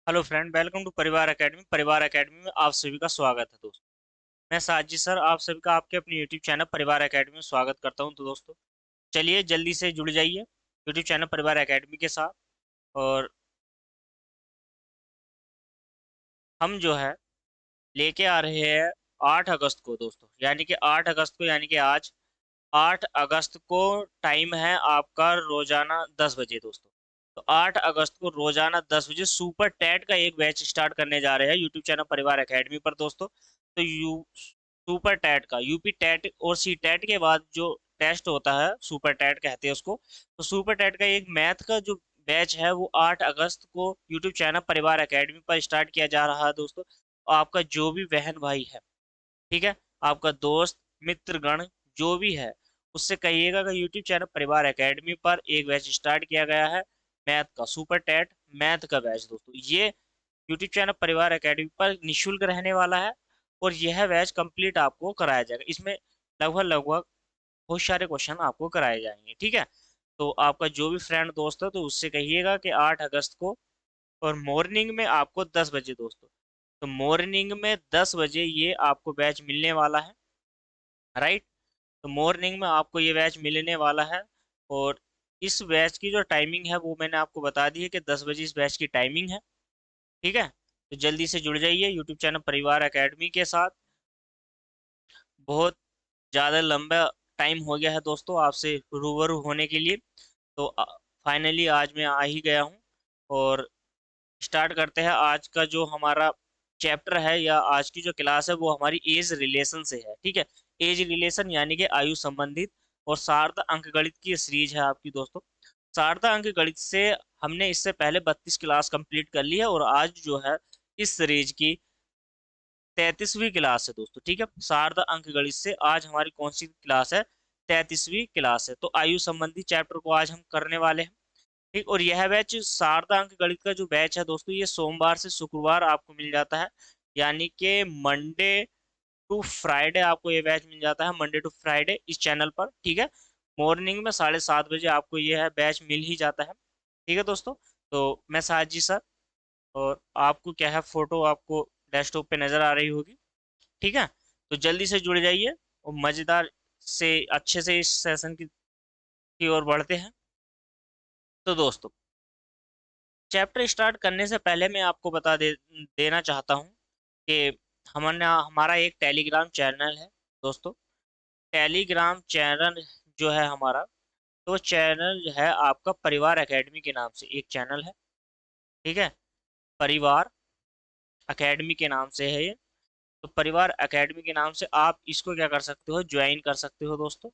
Hello friend, welcome to परिवार academy. परिवार academy में आप सभी का स्वागत है दोस्तों। मैं साजिद सर आप सभी का आपके अपने यूट्यूब चैनल परिवार एकेडमी में स्वागत करता हूं। तो दोस्तों चलिए जल्दी से जुड़ जाइए यूट्यूब चैनल परिवार एकेडमी के साथ। और हम जो है लेके आ रहे हैं 8 अगस्त को दोस्तों, यानी कि 8 अगस्त को, यानी कि आज 8 अगस्त को टाइम है आपका रोजाना 10 बजे दोस्तों। तो 8 अगस्त को रोजाना 10 बजे सुपर टैट का एक बैच स्टार्ट करने जा रहे हैं यूट्यूब चैनल परिवार एकेडमी पर दोस्तों। तो सुपर टैट का यूपी टैट और सी टैट के बाद जो टेस्ट होता है सुपर टैट कहते हैं उसको। तो सुपर टैट का एक मैथ का जो बैच है वो 8 अगस्त को यूट्यूब चैनल परिवार एकेडमी पर स्टार्ट किया जा रहा है दोस्तों। आपका जो भी बहन भाई है, ठीक है, आपका दोस्त मित्रगण जो भी है, उससे कहिएगा कि यूट्यूब चैनल परिवार एकेडमी पर एक बैच स्टार्ट किया गया है मैथ का, सुपर टैट मैथ का बैच दोस्तों। ये यूट्यूब चैनल परिवार एकेडमी पर निशुल्क रहने वाला है और यह बैच कंप्लीट आपको कराया जाएगा। इसमें लगभग लगभग बहुत सारे क्वेश्चन आपको कराए जाएंगे, ठीक है। तो आपका जो भी फ्रेंड दोस्त है तो उससे कहिएगा कि 8 अगस्त को, और मॉर्निंग में आपको 10 बजे दोस्तों, तो मॉर्निंग में 10 बजे ये आपको बैच मिलने वाला है, राइट। तो मॉर्निंग में आपको ये बैच मिलने वाला है। और इस बैच की जो टाइमिंग है वो मैंने आपको बता दी है कि 10 बजे इस बैच की टाइमिंग है, ठीक है। तो जल्दी से जुड़ जाइए यूट्यूब चैनल परिवार एकेडमी के साथ। बहुत ज़्यादा लंबा टाइम हो गया है दोस्तों आपसे रूबरू होने के लिए। तो फाइनली आज मैं आ ही गया हूँ। और स्टार्ट करते हैं आज का जो हमारा चैप्टर है या आज की जो क्लास है वो हमारी एज रिलेशन से है, ठीक है। एज रिलेशन यानी कि आयु संबंधित। और शारदा अंकगणित की सीरीज है आपकी दोस्तों। शारदा अंकगणित से हमने इससे पहले 32 क्लास कंप्लीट कर ली है और आज जो है इस सीरीज की 33वीं क्लास है दोस्तों, ठीक है। शारदा अंकगणित से आज हमारी कौन सी क्लास है? 33वीं क्लास है। तो आयु संबंधी चैप्टर को आज हम करने वाले हैं, ठीक। और यह बैच शारदा अंक गणित का जो बैच है दोस्तों, ये सोमवार से शुक्रवार आपको मिल जाता है, यानी कि मंडे टू फ्राइडे आपको ये बैच मिल जाता है, मंडे टू फ्राइडे इस चैनल पर, ठीक है। मॉर्निंग में 7:30 बजे आपको ये है बैच मिल ही जाता है, ठीक है दोस्तों। तो मैं साजी सर, और आपको क्या है फोटो आपको डेस्कटॉप पे नजर आ रही होगी, ठीक है। तो जल्दी से जुड़ जाइए और मजेदार से अच्छे से इस सेशन की ओर बढ़ते हैं। तो दोस्तों चैप्टर स्टार्ट करने से पहले मैं आपको देना चाहता हूँ कि हमारा एक टेलीग्राम चैनल है दोस्तों। टेलीग्राम चैनल जो है हमारा, तो चैनल है आपका परिवार एकेडमी के नाम से एक चैनल है, ठीक है। परिवार एकेडमी के नाम से है ये। तो परिवार एकेडमी के नाम से आप इसको क्या कर सकते हो, ज्वाइन कर सकते हो दोस्तों।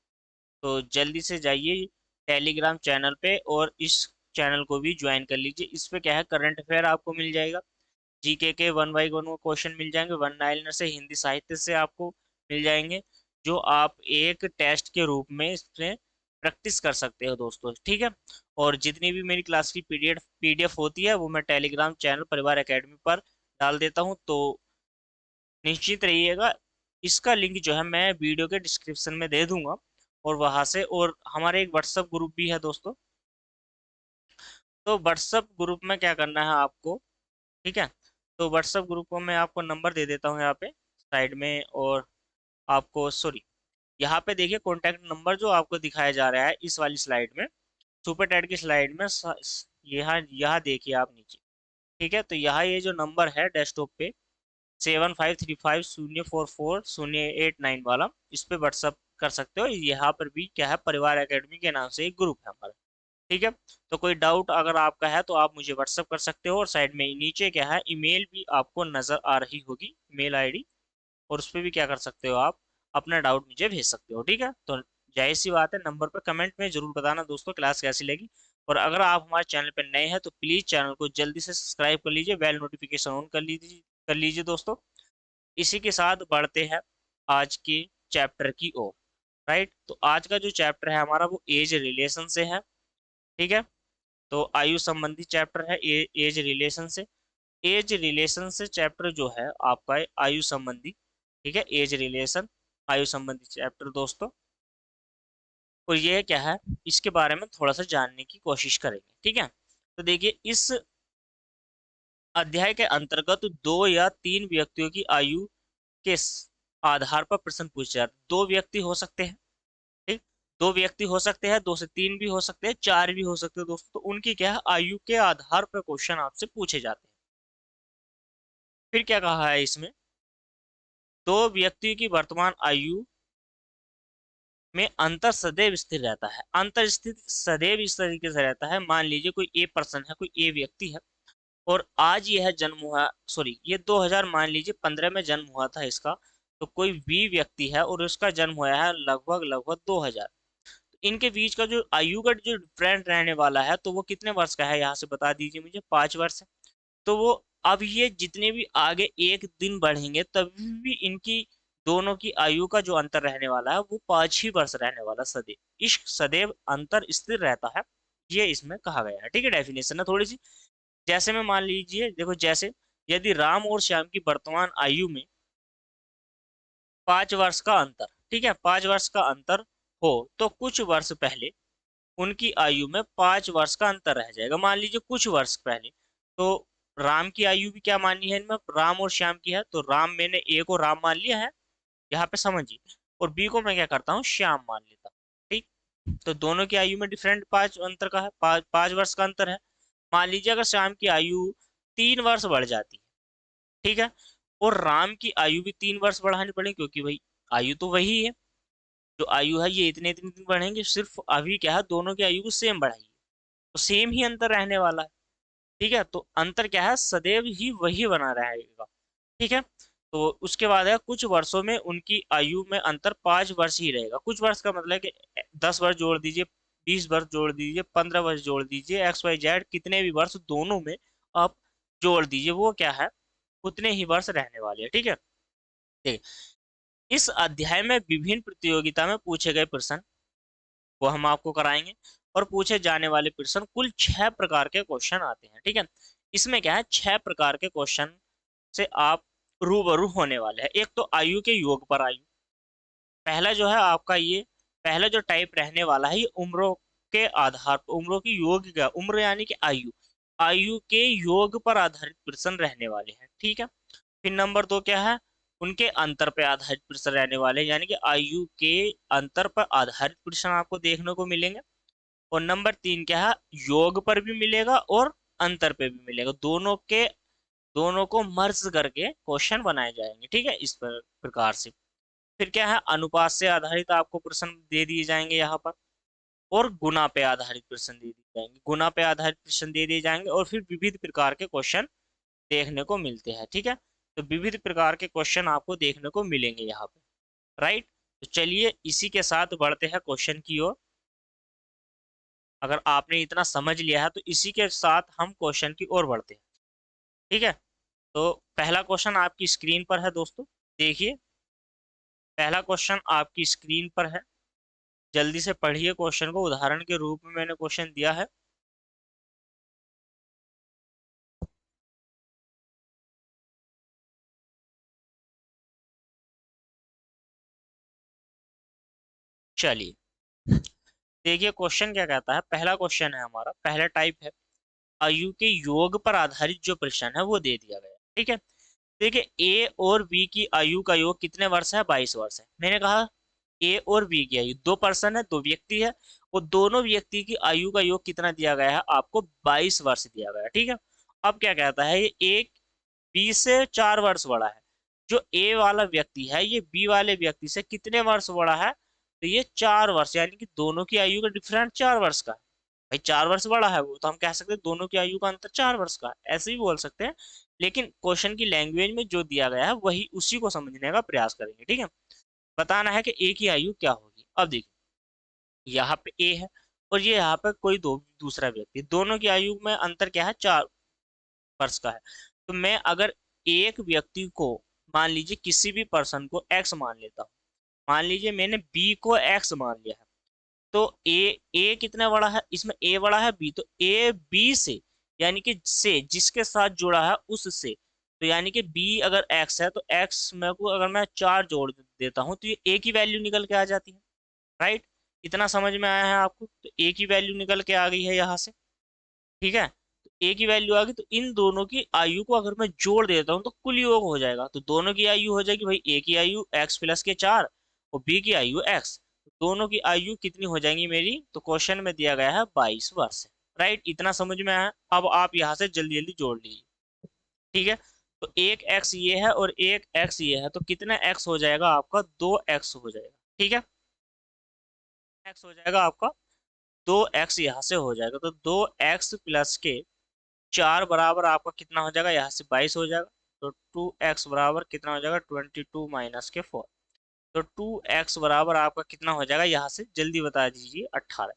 तो जल्दी से जाइए टेलीग्राम चैनल पे और इस चैनल को भी ज्वाइन कर लीजिए। इस पे क्या है, करंट अफेयर आपको मिल जाएगा, जीके के 1 बाई 1 वो क्वेश्चन मिल जाएंगे, वन लाइनर से हिंदी साहित्य से आपको मिल जाएंगे, जो आप एक टेस्ट के रूप में इसमें प्रैक्टिस कर सकते हो दोस्तों, ठीक है। और जितनी भी मेरी क्लास की पीडीएफ होती है वो मैं टेलीग्राम चैनल परिवार एकेडमी पर डाल देता हूँ। तो निश्चित रहिएगा, इसका लिंक जो है मैं वीडियो के डिस्क्रिप्शन में दे दूंगा, और वहां से। और हमारे एक व्हाट्सएप ग्रुप भी है दोस्तों। तो व्हाट्सएप ग्रुप में क्या करना है आपको, ठीक है। तो व्हाट्सएप ग्रुप को मैं आपको नंबर दे देता हूँ यहाँ पे साइड में। और आपको सॉरी, यहाँ पे देखिए कॉन्टैक्ट नंबर जो आपको दिखाया जा रहा है इस वाली स्लाइड में, सुपर टैट की स्लाइड में, यहाँ यहाँ देखिए आप नीचे, ठीक है। तो यहाँ ये जो नंबर है डेस्कटॉप पे 7535 044 089 वाला, इस पे व्हाट्सअप कर सकते हो। यहाँ पर भी क्या है, परिवार एकेडमी के नाम से एक ग्रुप है हमारा, ठीक है। तो कोई डाउट अगर आपका है तो आप मुझे व्हाट्सअप कर सकते हो। और साइड में नीचे क्या है, ईमेल भी आपको नजर आ रही होगी, मेल आईडी, और उस पर भी क्या कर सकते हो आप, अपना डाउट मुझे भेज सकते हो, ठीक है। तो जाहिर सी बात है, नंबर पर कमेंट में जरूर बताना दोस्तों क्लास कैसी लगी। और अगर आप हमारे चैनल पर नए हैं तो प्लीज चैनल को जल्दी से सब्सक्राइब कर लीजिए, बेल नोटिफिकेशन ऑन कर लीजिए दोस्तों। इसी के साथ बढ़ते हैं आज के चैप्टर की ओर, राइट। तो आज का जो चैप्टर है हमारा वो एज रिलेशन से है, ठीक है। तो आयु संबंधी चैप्टर है एज रिलेशन से। एज रिलेशन से चैप्टर जो है आपका है आयु संबंधी, ठीक है। एज रिलेशन आयु संबंधी चैप्टर दोस्तों। और ये क्या है, इसके बारे में थोड़ा सा जानने की कोशिश करेंगे, ठीक है। तो देखिए इस अध्याय के अंतर्गत 2 या 3 व्यक्तियों की आयु के आधार पर प्रश्न पूछे जाते हैं। 2 व्यक्ति हो सकते हैं, ठीक, 2 व्यक्ति हो सकते हैं, 2 से 3 भी हो सकते हैं, 4 भी हो सकते हैं दोस्तों। तो उनकी क्या है, आयु के आधार पर क्वेश्चन आपसे पूछे जाते हैं। फिर क्या कहा है इसमें, 2 व्यक्तियों की वर्तमान आयु में अंतर सदैव स्थिर रहता है। अंतर स्थिर सदैव इस तरीके से रहता है, मान लीजिए कोई ए पर्सन है, कोई ए व्यक्ति है, और आज यह जन्म हुआ, सॉरी ये 2000 मान लीजिए 15 में जन्म हुआ था इसका। तो कोई बी व्यक्ति है और उसका जन्म हुआ है लगभग लगभग 2000। इनके बीच का जो आयु का जो डिफरेंट रहने वाला है, तो वो कितने वर्ष का है, यहाँ से बता दीजिए मुझे। 5 वर्ष है। तो वो, अब ये जितने भी आगे एक दिन बढ़ेंगे तभी भी इनकी दोनों की आयु का जो अंतर रहने वाला है वो 5 ही वर्ष रहने वाला, सदैव इश्क सदैव अंतर स्थिर रहता है। ये इसमें कहा गया है, ठीक है। डेफिनेशन है थोड़ी सी, जैसे में मान लीजिए, देखो जैसे यदि राम और श्याम की वर्तमान आयु में 5 वर्ष का अंतर, ठीक है, 5 वर्ष का अंतर हो, तो कुछ वर्ष पहले उनकी आयु में 5 वर्ष का अंतर रह जाएगा। मान लीजिए कुछ वर्ष पहले, तो राम की आयु भी क्या मानी है इनमें, राम और श्याम की है, तो राम, मैंने ए को राम मान लिया है यहाँ पे, समझिए, और बी को मैं क्या करता हूँ, श्याम मान लेता हूँ, ठीक। तो दोनों की आयु में डिफरेंट 5 अंतर का है, 5 वर्ष का अंतर है। मान लीजिए अगर श्याम की आयु 3 वर्ष बढ़ जाती है, ठीक है, और राम की आयु भी 3 वर्ष बढ़ानी पड़ेगी, क्योंकि भाई आयु तो वही है, जो आयु है ये इतने इतने दिन बढ़ेंगे, सिर्फ अभी क्या है, दोनों की आयु को सेम बढ़ाइए, तो सेम ही अंतर रहने वाला है, ठीक है। तो अंतर क्या है, सदैव ही वही बना रहेगा, ठीक है। तो उसके बाद है, कुछ वर्षों में उनकी आयु में अंतर 5 वर्ष ही रहेगा। कुछ वर्ष का मतलब है कि 10 वर्ष जोड़ दीजिए, 20 वर्ष जोड़ दीजिए, 15 वर्ष जोड़ दीजिए, XYZ कितने भी वर्ष दोनों में आप जोड़ दीजिए, वो क्या है, उतने ही वर्ष रहने वाले हैं, ठीक है। ठीक है। इस अध्याय में विभिन्न प्रतियोगिता में पूछे गए प्रश्न वो हम आपको कराएंगे, और पूछे जाने वाले प्रश्न कुल 6 प्रकार के क्वेश्चन आते हैं, ठीक है। इसमें क्या है, 6 प्रकार के क्वेश्चन से आप रूबरू होने वाले हैं। एक तो आयु के योग पर आयु, पहला जो है आपका ये, पहला जो टाइप रहने वाला है, ये उम्रों के आधार पर, उम्रों की योग का, उम्र यानी कि आयु, आयु के योग पर आधारित प्रश्न रहने वाले हैं, ठीक है। फिर नंबर 2 क्या है, उनके अंतर पर आधारित प्रश्न रहने वाले हैं, यानी कि आयु के अंतर पर आधारित प्रश्न आपको देखने को मिलेंगे। और नंबर 3 क्या है, योग पर भी मिलेगा और अंतर पे भी मिलेगा, दोनों के, दोनों को मर्ज करके क्वेश्चन बनाए जाएंगे, ठीक है, इस प्रकार से। फिर क्या है, अनुपात से आधारित आपको प्रश्न दे दिए जाएंगे यहाँ पर, और गुना पे आधारित प्रश्न दे दिए जाएंगे, गुना पे आधारित प्रश्न दे दिए जाएंगे, और फिर विविध प्रकार के क्वेश्चन देखने को मिलते हैं, ठीक है। तो विविध प्रकार के क्वेश्चन आपको देखने को मिलेंगे यहाँ पे, राइट। तो चलिए इसी के साथ बढ़ते हैं क्वेश्चन की ओर। अगर आपने इतना समझ लिया है तो इसी के साथ हम क्वेश्चन की ओर बढ़ते हैं, ठीक है। तो पहला क्वेश्चन आपकी स्क्रीन पर है दोस्तों, देखिए, पहला क्वेश्चन आपकी स्क्रीन पर है, जल्दी से पढ़िए क्वेश्चन को, उदाहरण के रूप में मैंने क्वेश्चन दिया है। चलिए देखिए क्वेश्चन क्या कहता है, पहला क्वेश्चन है हमारा, पहला टाइप है, आयु के योग पर आधारित जो प्रश्न है वो दे दिया गया है, ठीक है। देखिए ए और बी की आयु का योग कितने वर्ष है, 22 वर्ष है। मैंने कहा ए और बी की आयु, 2 पर्सन है, 2 व्यक्ति है, और दोनों व्यक्ति की आयु का योग कितना दिया गया है, आपको 22 वर्ष दिया गया है, ठीक है। अब क्या कहता है, ये एक बी से 4 वर्ष बड़ा है, जो ए वाला व्यक्ति है ये बी वाले व्यक्ति से कितने वर्ष बड़ा है, तो ये 4 वर्ष, यानी कि दोनों की आयु का डिफरेंट 4 वर्ष का है। भाई 4 वर्ष बड़ा है वो, तो हम कह सकते हैं दोनों की आयु का अंतर 4 वर्ष का है, ऐसे ही बोल सकते हैं। लेकिन क्वेश्चन की लैंग्वेज में जो दिया गया है वही, उसी को समझने का प्रयास करेंगे, ठीक है। बताना है कि ए की आयु क्या होगी। अब देखिए यहाँ पे ए है, और ये यहाँ पे कोई दूसरा व्यक्ति, दोनों की आयु में अंतर क्या है, 4 वर्ष का है। तो मैं अगर एक व्यक्ति को, मान लीजिए किसी भी पर्सन को एक्स मान लेता हूँ, मान लीजिए मैंने बी को एक्स मान लिया है, तो ए कितना बड़ा है, इसमें ए बड़ा है बी, तो ए बी से, यानी कि से जिसके साथ जुड़ा है उससे, तो यानी कि बी अगर एक्स है तो एक्स में को अगर मैं 4 जोड़ देता हूँ तो ये ए की वैल्यू निकल के आ जाती है, राइट। इतना समझ में आया है आपको, तो ए की वैल्यू निकल के आ गई है यहाँ से, ठीक है। तो ए की वैल्यू आ गई, तो इन दोनों की आयु को अगर मैं जोड़ देता हूँ तो कुल योग हो जाएगा। तो दोनों की आयु हो जाएगी भाई, ए की आयु एक्स प्लस के 4 और बी की आयु एक्स। दोनों की आयु कितनी हो जाएंगी मेरी, तो क्वेश्चन में दिया गया है 22 वर्ष। राइट, इतना समझ में आया। अब आप यहाँ से जल्दी जल्दी जोड़ लीजिए। ठीक है, तो एक एक्स ये है और एक एक्स ये है, तो कितना एक्स हो जाएगा आपका, 2x हो जाएगा। ठीक है, एक्स हो जाएगा आपका 2x, यहाँ से हो जाएगा तो 2x प्लस के 4 बराबर आपका कितना हो जाएगा, यहाँ से 22 हो जाएगा। तो 2x बराबर कितना हो जाएगा, 22 माइनस के 4। तो 2x बराबर आपका कितना हो जाएगा, यहाँ से जल्दी बता दीजिए, 18।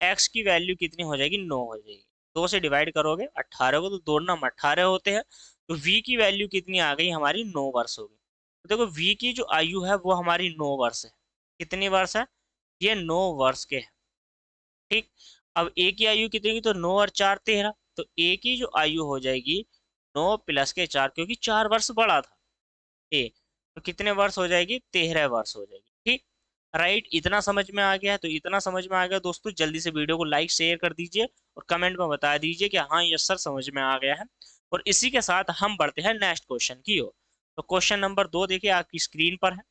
x की वैल्यू कितनी हो जाएगी, 9 हो जाएगी। 2 से डिवाइड करोगे 18 को, तो 2 नम 18 होते हैं। तो v की वैल्यू कितनी आ गई हमारी, 9 वर्ष हो गई। तो देखो v की जो आयु है वो हमारी 9 वर्ष है। कितनी वर्ष है, ये 9 वर्ष के है। ठीक, अब ए की आयु कितनी की, तो 9 और 4 13। तो ए की जो आयु हो जाएगी 9 प्लस के 4, क्योंकि 4 वर्ष बड़ा था ए, तो कितने वर्ष हो जाएगी, 13 वर्ष हो जाएगी। ठीक, राइट, इतना समझ में आ गया है। तो इतना समझ में आ गया दोस्तों, जल्दी से वीडियो को लाइक शेयर कर दीजिए और कमेंट में बता दीजिए कि हाँ ये सर समझ में आ गया है। और इसी के साथ हम बढ़ते हैं नेक्स्ट क्वेश्चन की ओर। तो क्वेश्चन नंबर 2 देखिए आपकी स्क्रीन पर है,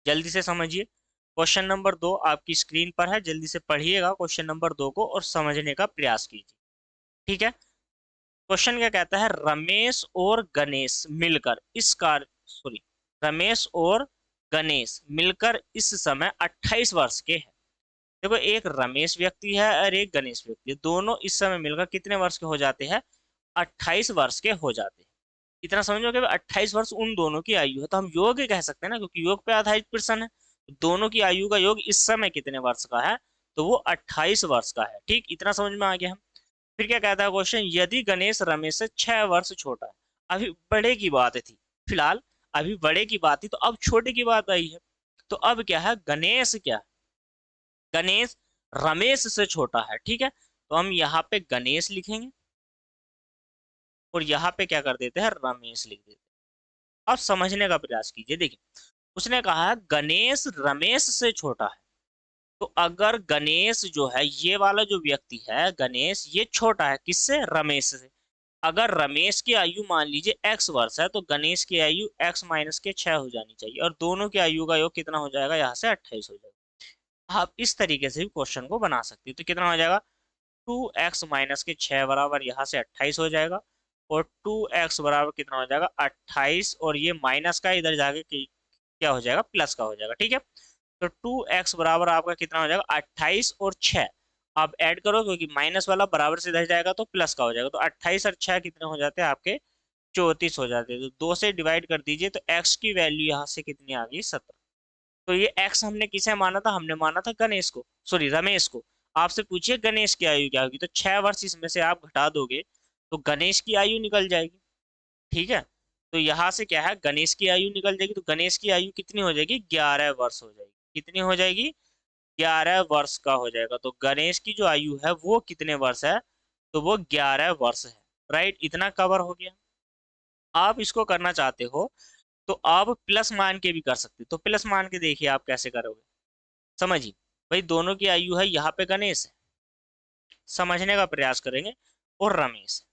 जल्दी से समझिए। क्वेश्चन नंबर 2 आपकी स्क्रीन पर है, जल्दी से पढ़िएगा क्वेश्चन नंबर 2 को और समझने का प्रयास कीजिए। ठीक है, क्वेश्चन क्या कहता है, रमेश और गणेश मिलकर इस कार्य, सॉरी, रमेश और गणेश मिलकर इस समय 28 वर्ष के हैं। देखो, एक रमेश व्यक्ति है और एक गणेश व्यक्ति है, दोनों इस समय मिलकर कितने वर्ष के हो जाते हैं, 28 वर्ष के हो जाते हैं। इतना समझो कि 28 वर्ष उन दोनों की आयु है, तो हम योग कह सकते हैं ना, क्योंकि योग पे आधारित प्रश्न है। दोनों की आयु का योग इस समय कितने वर्ष का है, तो वो 28 वर्ष का है। ठीक, इतना समझ में आ गया हम। फिर क्या कहता है क्वेश्चन, यदि गणेश रमेश से 6 वर्ष छोटा है। अभी बड़े की बात थी, फिलहाल अभी बड़े की बात थी, तो अब छोटे की बात आई है। तो अब क्या है, गणेश क्या है, गणेश रमेश से छोटा है। ठीक है, तो हम यहाँ पे गणेश लिखेंगे और यहाँ पे क्या कर देते हैं, रमेश लिख देते हैं। अब समझने का प्रयास कीजिए। देखिए, उसने कहा है गणेश रमेश से छोटा है। तो अगर गणेश जो है, ये वाला जो व्यक्ति है गणेश, ये छोटा है किससे, रमेश से। अगर रमेश की आयु मान लीजिए x वर्ष है, तो गणेश की आयु x माइनस के 6 हो जानी चाहिए, और दोनों की आयु का योग कितना हो जाएगा, यहाँ से 28 हो जाएगा। आप इस तरीके से भी क्वेश्चन को बना सकते हैं। तो कितना हो जाएगा, 2x माइनस के 6 बराबर यहाँ से 28 हो जाएगा। और 2x बराबर कितना हो जाएगा, 28, और ये माइनस का इधर जाके क्या हो जाएगा, प्लस का हो जाएगा। ठीक है, तो 2x बराबर आपका कितना हो जाएगा, 28 और 6। आप ऐड करो, क्योंकि माइनस वाला बराबर से इधर जाएगा तो प्लस का हो जाएगा। तो 28 और 6 कितने हो जाते हैं आपके, 34 हो जाते हैं। तो 2 से डिवाइड कर दीजिए, तो x की वैल्यू यहाँ से कितनी आ गई, 17। तो ये x हमने किसे माना था, हमने माना था गणेश को, सॉरी रमेश को। आपसे पूछिए गणेश की आयु क्या होगी, तो 6 वर्ष इसमें से आप घटा दोगे तो गणेश की आयु निकल जाएगी। ठीक है, तो यहाँ से क्या है, गणेश की आयु निकल जाएगी। तो गणेश की आयु कितनी हो जाएगी, 11 वर्ष हो जाएगी। कितनी हो जाएगी, 11 वर्ष का हो जाएगा। तो गणेश की जो आयु है वो कितने वर्ष है, तो वो 11 वर्ष है। राइट, इतना कवर हो गया। आप इसको करना चाहते हो तो आप प्लस मान के भी कर सकते हो। तो प्लस मान के देखिए आप कैसे करोगे, समझिए। भाई दोनों की आयु है, यहाँ पे गणेश है, समझने का प्रयास करेंगे, और रमेश है।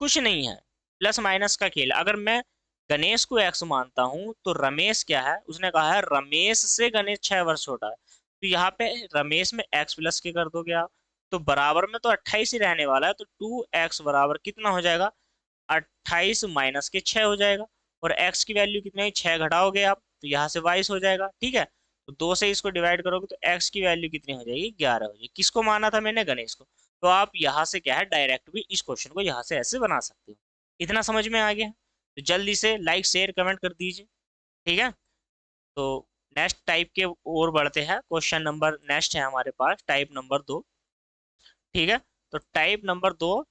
कुछ नहीं है, प्लस माइनस का खेल। अगर मैं गणेश को एक्स मानता हूं, तो रमेश क्या है, उसने कहा है रमेश से गणेश 6 वर्ष छोटा है। तो यहाँ पे रमेश में एक्स प्लस के कर दोगे आप, तो बराबर में तो 28 ही रहने वाला है। तो 2x बराबर कितना हो जाएगा, 28 माइनस के 6 हो जाएगा। और x की वैल्यू कितनी है, 6 घटाओगे आप, तो यहाँ से 22 हो जाएगा। ठीक है, तो 2 से इसको डिवाइड करोगे तो x की वैल्यू कितनी हो जाएगी, 11 हो जाएगी। किसको माना था मैंने, गणेश को। तो आप यहाँ से क्या है, डायरेक्ट भी इस क्वेश्चन को यहाँ से ऐसे बना सकते हो। इतना समझ में आ गया, तो जल्दी से लाइक शेयर कमेंट कर दीजिए। ठीक है, तो नेक्स्ट टाइप के और बढ़ते हैं। क्वेश्चन नंबर नेक्स्ट है हमारे पास, टाइप नंबर 2। ठीक है, तो टाइप नंबर 2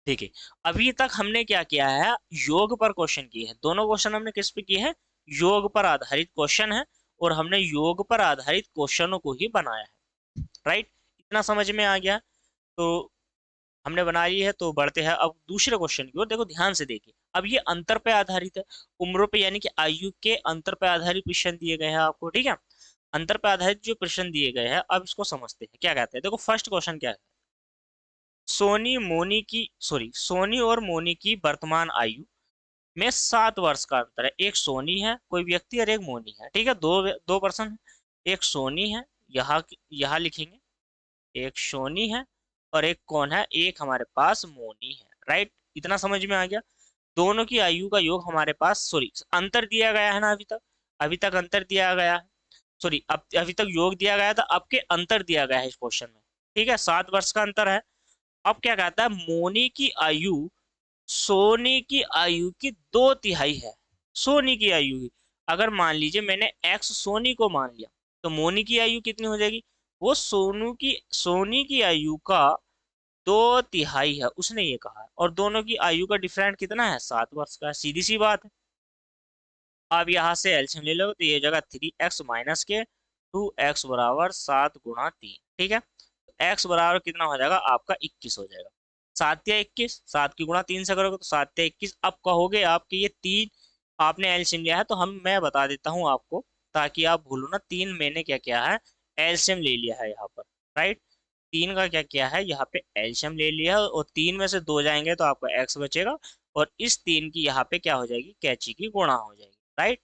देखिए, अभी तक हमने क्या किया है, योग पर क्वेश्चन किए हैं। दोनों क्वेश्चन हमने किस पे किए हैं, योग पर आधारित क्वेश्चन है, और हमने योग पर आधारित क्वेश्चनों को ही बनाया है। राइट, इतना समझ में आ गया। तो हमने बना ली है, तो बढ़ते हैं अब दूसरे क्वेश्चन की ओर। देखो ध्यान से देखिए, अब ये अंतर पे आधारित है, उम्रों पे, यानी कि आयु के अंतर पे आधारित प्रश्न दिए गए हैं आपको। ठीक है, अंतर पे आधारित जो प्रश्न दिए गए हैं, अब इसको समझते हैं क्या कहते हैं। देखो फर्स्ट क्वेश्चन क्या है, सोनी और मोनी की वर्तमान आयु में 7 वर्ष का अंतर है। एक सोनी है कोई व्यक्ति और एक मोनी है, ठीक है, दो दो पर्सन है। एक सोनी है, यहाँ यहाँ लिखेंगे, एक सोनी है और एक कौन है, एक हमारे पास मोनी है, राइट। इतना समझ में आ गया। दोनों की आयु का योग हमारे पास, सॉरी अंतर दिया गया है ना अभी तक अंतर दिया गया है, सॉरी अब अभी तक योग दिया गया था, अब के अंतर दिया गया है इस क्वेश्चन में, ठीक है, 7 वर्ष का अंतर है। अब क्या कहता है, मोनी की आयु सोनी की आयु की 2/3 है। सोनी की आयु की, अगर मान लीजिए मैंने एक्स सोनी को मान लिया, तो मोनी की आयु कितनी हो जाएगी, वो सोनी की आयु का 2/3 है, उसने ये कहा है। और दोनों की आयु का डिफरेंट कितना है, 7 वर्ष का है, सीधी सी बात है। अब यहाँ से एलसीएम ले लो तो ये जगह 3x माइनस के 2x बराबर 7 गुणा 3, ठीक है। x बराबर कितना हो जाएगा आपका 21 हो जाएगा। 7 या 21, 7 की गुणा 3 से करोगे तो 7 या 21। अब कहोगे आपके ये 3 आपने एलसीएम लिया है, तो मैं बता देता हूँ आपको ताकि आप भूलो ना। 3 मैंने क्या किया है, एलसीएम ले लिया है यहाँ पर, राइट। 3 का क्या किया है, यहाँ पे एलसीएम ले लिया है और 3 में से 2 जाएंगे तो आपका x बचेगा और इस 3 की यहाँ पे क्या हो जाएगी, कैची की गुणा हो जाएगी, राइट।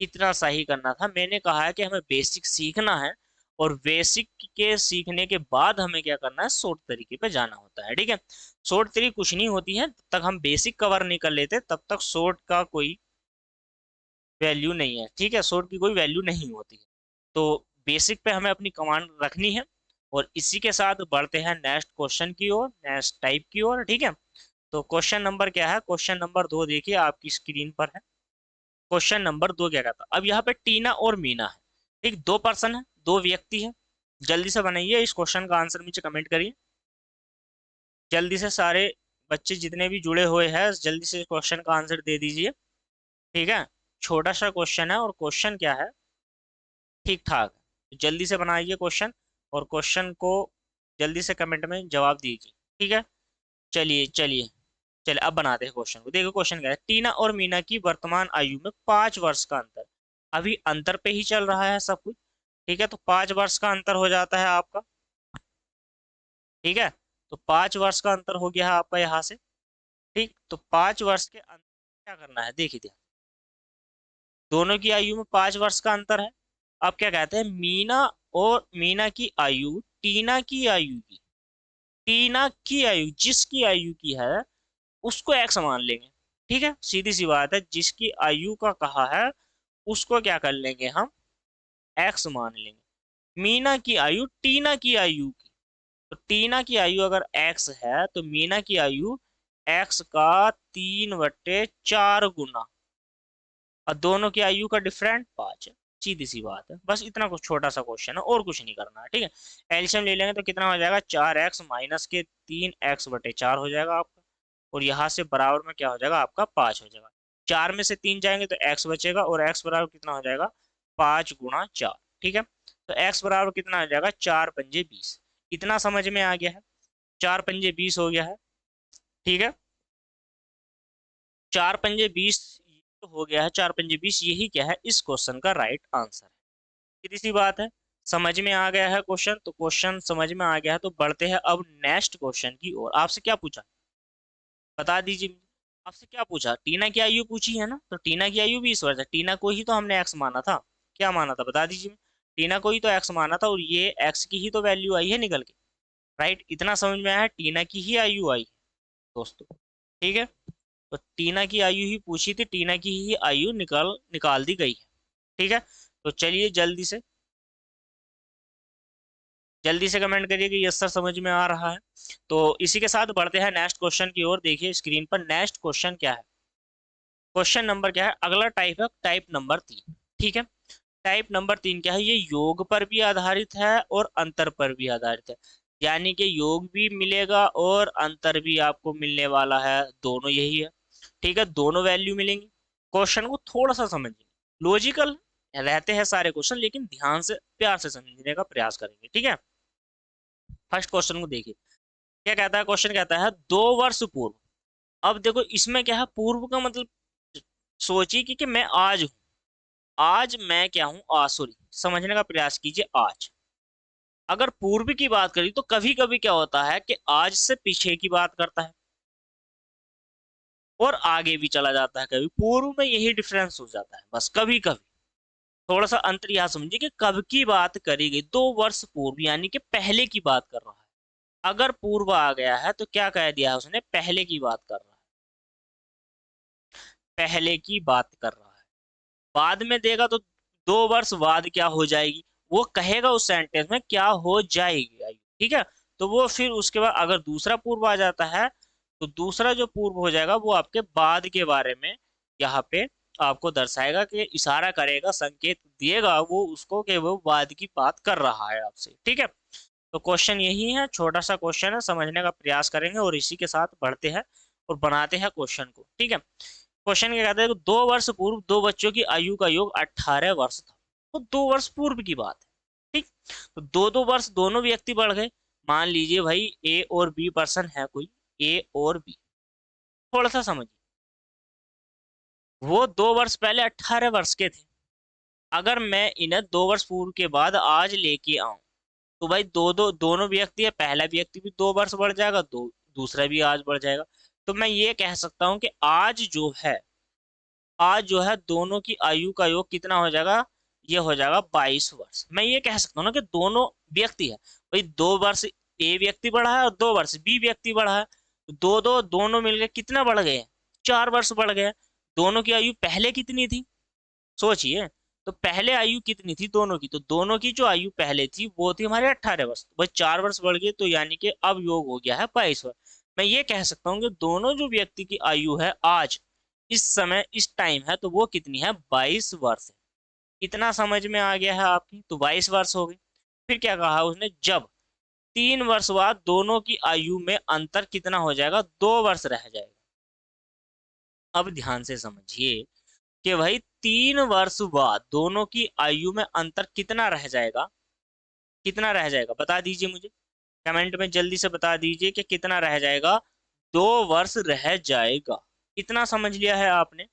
इतना सही करना था। मैंने कहा है कि हमें बेसिक सीखना है और बेसिक के सीखने के बाद हमें क्या करना है, शॉर्ट तरीके पे जाना होता है, ठीक है। शॉर्ट तरीके कुछ नहीं होती है, तब तक हम बेसिक कवर नहीं कर लेते तब तक शॉर्ट का कोई वैल्यू नहीं है, ठीक है, शॉर्ट की कोई वैल्यू नहीं होती है। तो बेसिक पे हमें अपनी कमांड रखनी है। और इसी के साथ बढ़ते हैं नेक्स्ट क्वेश्चन की ओर, नेक्स्ट टाइप की ओर, ठीक है। तो क्वेश्चन नंबर क्या है, क्वेश्चन नंबर 2 देखिए आपकी स्क्रीन पर है। क्वेश्चन नंबर 2 क्या कहता है, अब यहाँ पे टीना और मीना है, ठीक, दो पर्सन है, दो व्यक्ति है। जल्दी से बनाइए, इस क्वेश्चन का आंसर नीचे कमेंट करिए जल्दी से। सारे बच्चे जितने भी जुड़े हुए हैं जल्दी से क्वेश्चन का आंसर दे दीजिए, ठीक है। छोटा सा क्वेश्चन है और क्वेश्चन क्या है, ठीक ठाक है। तो जल्दी से बनाइए क्वेश्चन और क्वेश्चन को जल्दी से कमेंट में जवाब दीजिए, ठीक है। चलिए चलिए चलिए अब बनाते हैं क्वेश्चन को। देखो क्वेश्चन क्या है, टीना और मीना की वर्तमान आयु में 5 वर्ष का अंतर। अभी अंतर पे ही चल रहा है सब कुछ, ठीक है। तो 5 वर्ष का अंतर हो जाता है आपका, ठीक है। तो 5 वर्ष का अंतर हो गया है आपका यहाँ से, ठीक। तो 5 वर्ष के अंतर क्या करना है, देखिए ध्यान, दोनों की आयु में 5 वर्ष का अंतर है। अब क्या कहते हैं, मीना की आयु टीना की आयु जिसकी आयु की है उसको एक्स मान लेंगे, ठीक है, सीधी सी बात है। जिसकी आयु का कहा है उसको क्या कर लेंगे हम, एक्स मान लेंगे। मीना की आयु टीना की आयु की, तो टीना की आयु अगर एक्स है तो मीना की आयु एक्स का 3/4 गुना, और दोनों की आयु का डिफरेंट 5 है। सीधी सी बात है, बस इतना कुछ छोटा सा क्वेश्चन है और कुछ नहीं करना है, ठीक है। एलसीएम ले लेंगे तो कितना हो जाएगा, 4x माइनस के 3x/4 हो जाएगा आपका। और यहाँ से बराबर में क्या हो जाएगा आपका, 5 हो जाएगा। 4 में से 3 जाएंगे तो x बचेगा और x बराबर कितना हो जाएगा, 5 गुणा 4, ठीक है। तो x बराबर कितना हो जाएगा, 4×5 = 20। इतना समझ में आ गया है, 4×5 = 20 हो गया है, ठीक है। 4×5 तो हो गया है, 4×5 यही क्या है इस क्वेश्चन का राइट आंसर है। सीधी सी बात है, समझ में आ गया है क्वेश्चन, तो क्वेश्चन समझ में आ गया है तो बढ़ते हैं अब नेक्स्ट क्वेश्चन की ओर। आपसे क्या पूछा, बता दीजिए मुझे। आपसे क्या पूछा, टीना की आयु पूछी है ना, तो टीना की आयु 20 वर्ष है। टीना को ही तो हमने एक्स माना था, क्या माना था बता दीजिए। टीना को ही तो एक्स माना था और ये एक्स की ही तो वैल्यू आई है निकल के, राइट। इतना समझ में आया है, टीना की ही आयु आई है दोस्तों, ठीक है। तो टीना की आयु ही पूछी थी, टीना की ही आयु निकाल निकाल दी गई है, ठीक है। तो चलिए जल्दी से कमेंट करिए कि यस सर समझ में आ रहा है। तो इसी के साथ बढ़ते हैं नेक्स्ट क्वेश्चन की ओर। देखिए स्क्रीन पर नेक्स्ट क्वेश्चन क्या है, क्वेश्चन नंबर क्या है, अगला टाइप है टाइप नंबर 3, ठीक है। टाइप नंबर 3 क्या है, ये योग पर भी आधारित है और अंतर पर भी आधारित है। यानी कि योग भी मिलेगा और अंतर भी आपको मिलने वाला है, दोनों यही है, ठीक है, दोनों वैल्यू मिलेंगी। क्वेश्चन को थोड़ा सा समझिए, लॉजिकल रहते हैं सारे क्वेश्चन लेकिन ध्यान से प्यार से समझने का प्रयास करेंगे, ठीक है। फर्स्ट क्वेश्चन को देखिए, क्या कहता है, क्वेश्चन कहता है 2 वर्ष पूर्व। अब देखो इसमें क्या है, पूर्व का मतलब सोचिए कि मैं आज हूं, आज मैं क्या हूं, सॉरी समझने का प्रयास कीजिए, आज अगर पूर्व की बात करी तो कभी कभी क्या होता है कि आज से पीछे की बात करता है और आगे भी चला जाता है, कभी पूर्व में यही डिफरेंस हो जाता है बस कभी कभी। थोड़ा सा अंतर यह समझिए कि कब की बात करी गई, 2 वर्ष पूर्व यानी कि पहले की बात कर रहा है। अगर पूर्व आ गया है तो क्या कह दिया है उसने, पहले की बात कर रहा है, पहले की बात कर रहा है। बाद में देगा तो 2 वर्ष बाद क्या हो जाएगी, वो कहेगा उस सेंटेंस में क्या हो जाएगी आयु, ठीक है। तो वो फिर उसके बाद अगर दूसरा पूर्व आ जाता है तो दूसरा जो पूर्व हो जाएगा वो आपके बाद के बारे में यहाँ पे आपको दर्शाएगा, कि इशारा करेगा, संकेत दिएगा वो उसको कि वो बाद की बात कर रहा है आपसे, ठीक है। तो क्वेश्चन यही है, छोटा सा क्वेश्चन है, समझने का प्रयास करेंगे और इसी के साथ बढ़ते हैं और बनाते हैं क्वेश्चन को, ठीक है। क्वेश्चन क्या कहता है कि 2 वर्ष पूर्व दो बच्चों की आयु का योग 18 वर्ष था। तो 2 वर्ष पूर्व की बात है, ठीक। तो दो दो वर्ष दोनों व्यक्ति बढ़ गए। मान लीजिए भाई ए और बी पर्सन है कोई, ए और बी, थोड़ा सा समझिए। वो 2 वर्ष पहले 18 वर्ष के थे। अगर मैं इन्हें 2 वर्ष पूर्व के बाद आज लेके आऊं तो भाई दो दो दोनों व्यक्ति है, पहला व्यक्ति भी 2 वर्ष बढ़ जाएगा, दो दूसरा भी आज बढ़ जाएगा। तो मैं ये कह सकता हूं कि आज जो है दोनों की आयु का योग कितना हो जाएगा, ये हो जाएगा 22 वर्ष। मैं ये कह सकता हूँ ना कि दोनों व्यक्ति है, भाई 2 वर्ष ए व्यक्ति बढ़ा है और 2 वर्ष बी व्यक्ति बढ़ा है, तो दो दो दोनों मिलकर कितना बढ़ गए, 4 वर्ष बढ़ गए। दोनों की आयु पहले कितनी थी, सोचिए। तो पहले आयु कितनी थी दोनों की, तो दोनों की जो आयु पहले थी वो थी हमारे 18 वर्ष, तो बस 4 वर्ष बढ़ गए, तो यानी कि अब योग हो गया है 22 वर्ष। मैं ये कह सकता हूँ कि दोनों जो व्यक्ति की आयु है आज इस समय इस टाइम है तो वो कितनी है, 22 वर्ष है। इतना समझ में आ गया है आपकी, तो 22 वर्ष हो गई। फिर क्या कहा उसने, जब 3 वर्ष बाद दोनों की आयु में अंतर कितना हो जाएगा, 2 वर्ष रह जाएगा। अब ध्यान से समझिए कि भाई 3 वर्ष बाद दोनों की आयु में अंतर कितना रह जाएगा, कितना रह जाएगा बता दीजिए मुझे, कमेंट में जल्दी से बता दीजिए कि कितना रह जाएगा, 2 वर्ष रह जाएगा। इतना समझ लिया है आपने,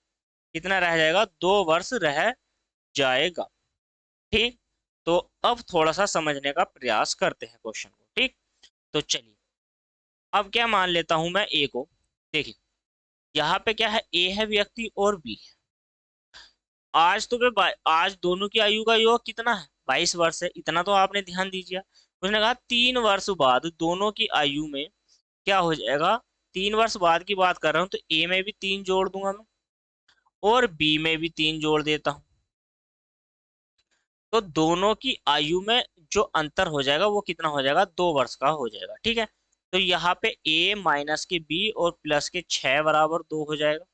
कितना रह जाएगा, 2 वर्ष रह जाएगा, ठीक। तो अब थोड़ा सा समझने का प्रयास करते हैं क्वेश्चन को, ठीक। तो चलिए, अब क्या मान लेता हूं मैं ए को, देखिए यहाँ पे क्या है, ए है व्यक्ति और बी है। आज तो आज दोनों की आयु का योग कितना है, 22 वर्ष है, इतना तो आपने ध्यान दीजिए। उसने कहा 3 वर्ष बाद दोनों की आयु में क्या हो जाएगा, 3 वर्ष बाद की बात कर रहा हूँ, तो ए में भी 3 जोड़ दूंगा मैं और बी में भी 3 जोड़ देता हूँ। तो दोनों की आयु में जो अंतर हो जाएगा वो कितना हो जाएगा, 2 वर्ष का हो जाएगा, ठीक है। तो यहाँ पे a माइनस के b और प्लस के 6 बराबर 2 हो जाएगा,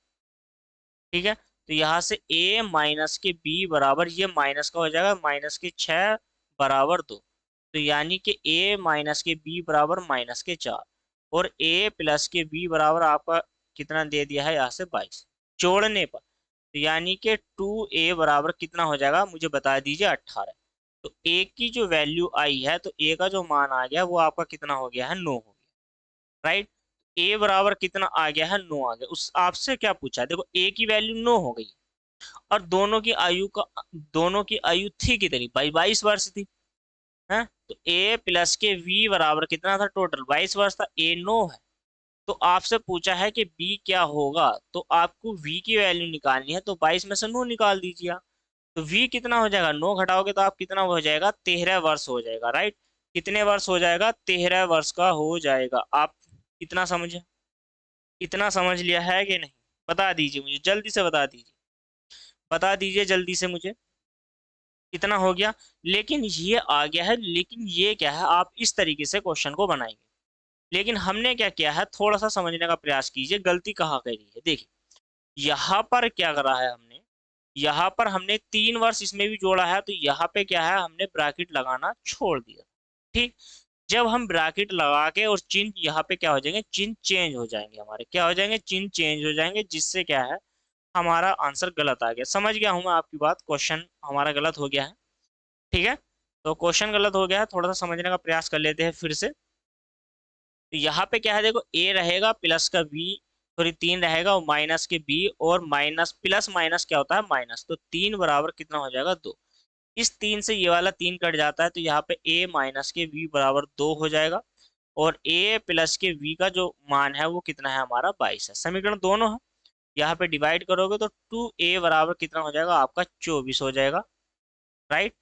ठीक है। तो यहाँ से a माइनस के b बराबर, ये माइनस का हो जाएगा, -6 बराबर 2। तो यानी कि a माइनस के b बराबर -4 और a प्लस के b बराबर आपका कितना दे दिया है यहाँ से 22 जोड़ने पर। तो यानी कि 2a बराबर कितना हो जाएगा मुझे बता दीजिए, 18। तो a की जो वैल्यू आई है, तो a का जो मान आ गया वो आपका कितना हो गया है, 9 हो गया, राइट। a बराबर कितना आ गया है, 9 आ गया। उस आपसे क्या पूछा है, देखो a की वैल्यू 9 हो गई और दोनों की आयु थी कितनी भाई, 22 वर्ष थी, है। तो a प्लस के v बराबर कितना था, टोटल 22 वर्ष था, a 9 है। तो आपसे पूछा है कि b क्या होगा, तो आपको v की वैल्यू निकालनी है, तो 22 में से 9 निकाल दीजिए आप। तो v कितना हो जाएगा, 9 घटाओगे तो आप कितना हो जाएगा, 13 वर्ष हो जाएगा, राइट। कितने वर्ष हो जाएगा, 13 वर्ष का हो जाएगा। आप इतना समझे, इतना समझ लिया है कि नहीं, बता दीजिए मुझे, जल्दी से बता दीजिए, बता दीजिए जल्दी से मुझे, कितना हो गया। लेकिन ये आ गया है, लेकिन ये क्या है, आप इस तरीके से क्वेश्चन को बनाएंगे। लेकिन हमने क्या किया है, थोड़ा सा समझने का प्रयास कीजिए, गलती कहाँ करी है। देखिए यहाँ पर क्या करा है हमने, यहाँ पर हमने 3 वर्ष इसमें भी जोड़ा है, तो यहाँ पे क्या है, हमने ब्रैकेट लगाना छोड़ दिया, ठीक। जब हम ब्रैकेट लगा के और चिन्ह यहाँ पे क्या हो जाएंगे, चिन्ह चेंज हो जाएंगे, हमारे क्या हो जाएंगे, चिन्ह चेंज हो जाएंगे, जिससे क्या है हमारा आंसर गलत आ गया। समझ गया हूं मैं आपकी बात, क्वेश्चन हमारा गलत हो गया है, ठीक है। तो क्वेश्चन गलत हो गया है, थोड़ा सा समझने का प्रयास कर लेते हैं फिर से। तो यहाँ पे क्या है, देखो a रहेगा प्लस का b, सॉरी 3 रहेगा और माइनस के b, और माइनस प्लस माइनस क्या होता है, माइनस। तो 3 बराबर कितना हो जाएगा, 2। इस 3 से ये वाला 3 कट जाता है, तो यहाँ पे a माइनस के v बराबर 2 हो जाएगा, और a प्लस के v का जो मान है वो कितना है हमारा 22 है। समीकरण दोनों है, यहाँ पे डिवाइड करोगे तो 2a बराबर कितना हो जाएगा आपका 24 हो जाएगा, राइट।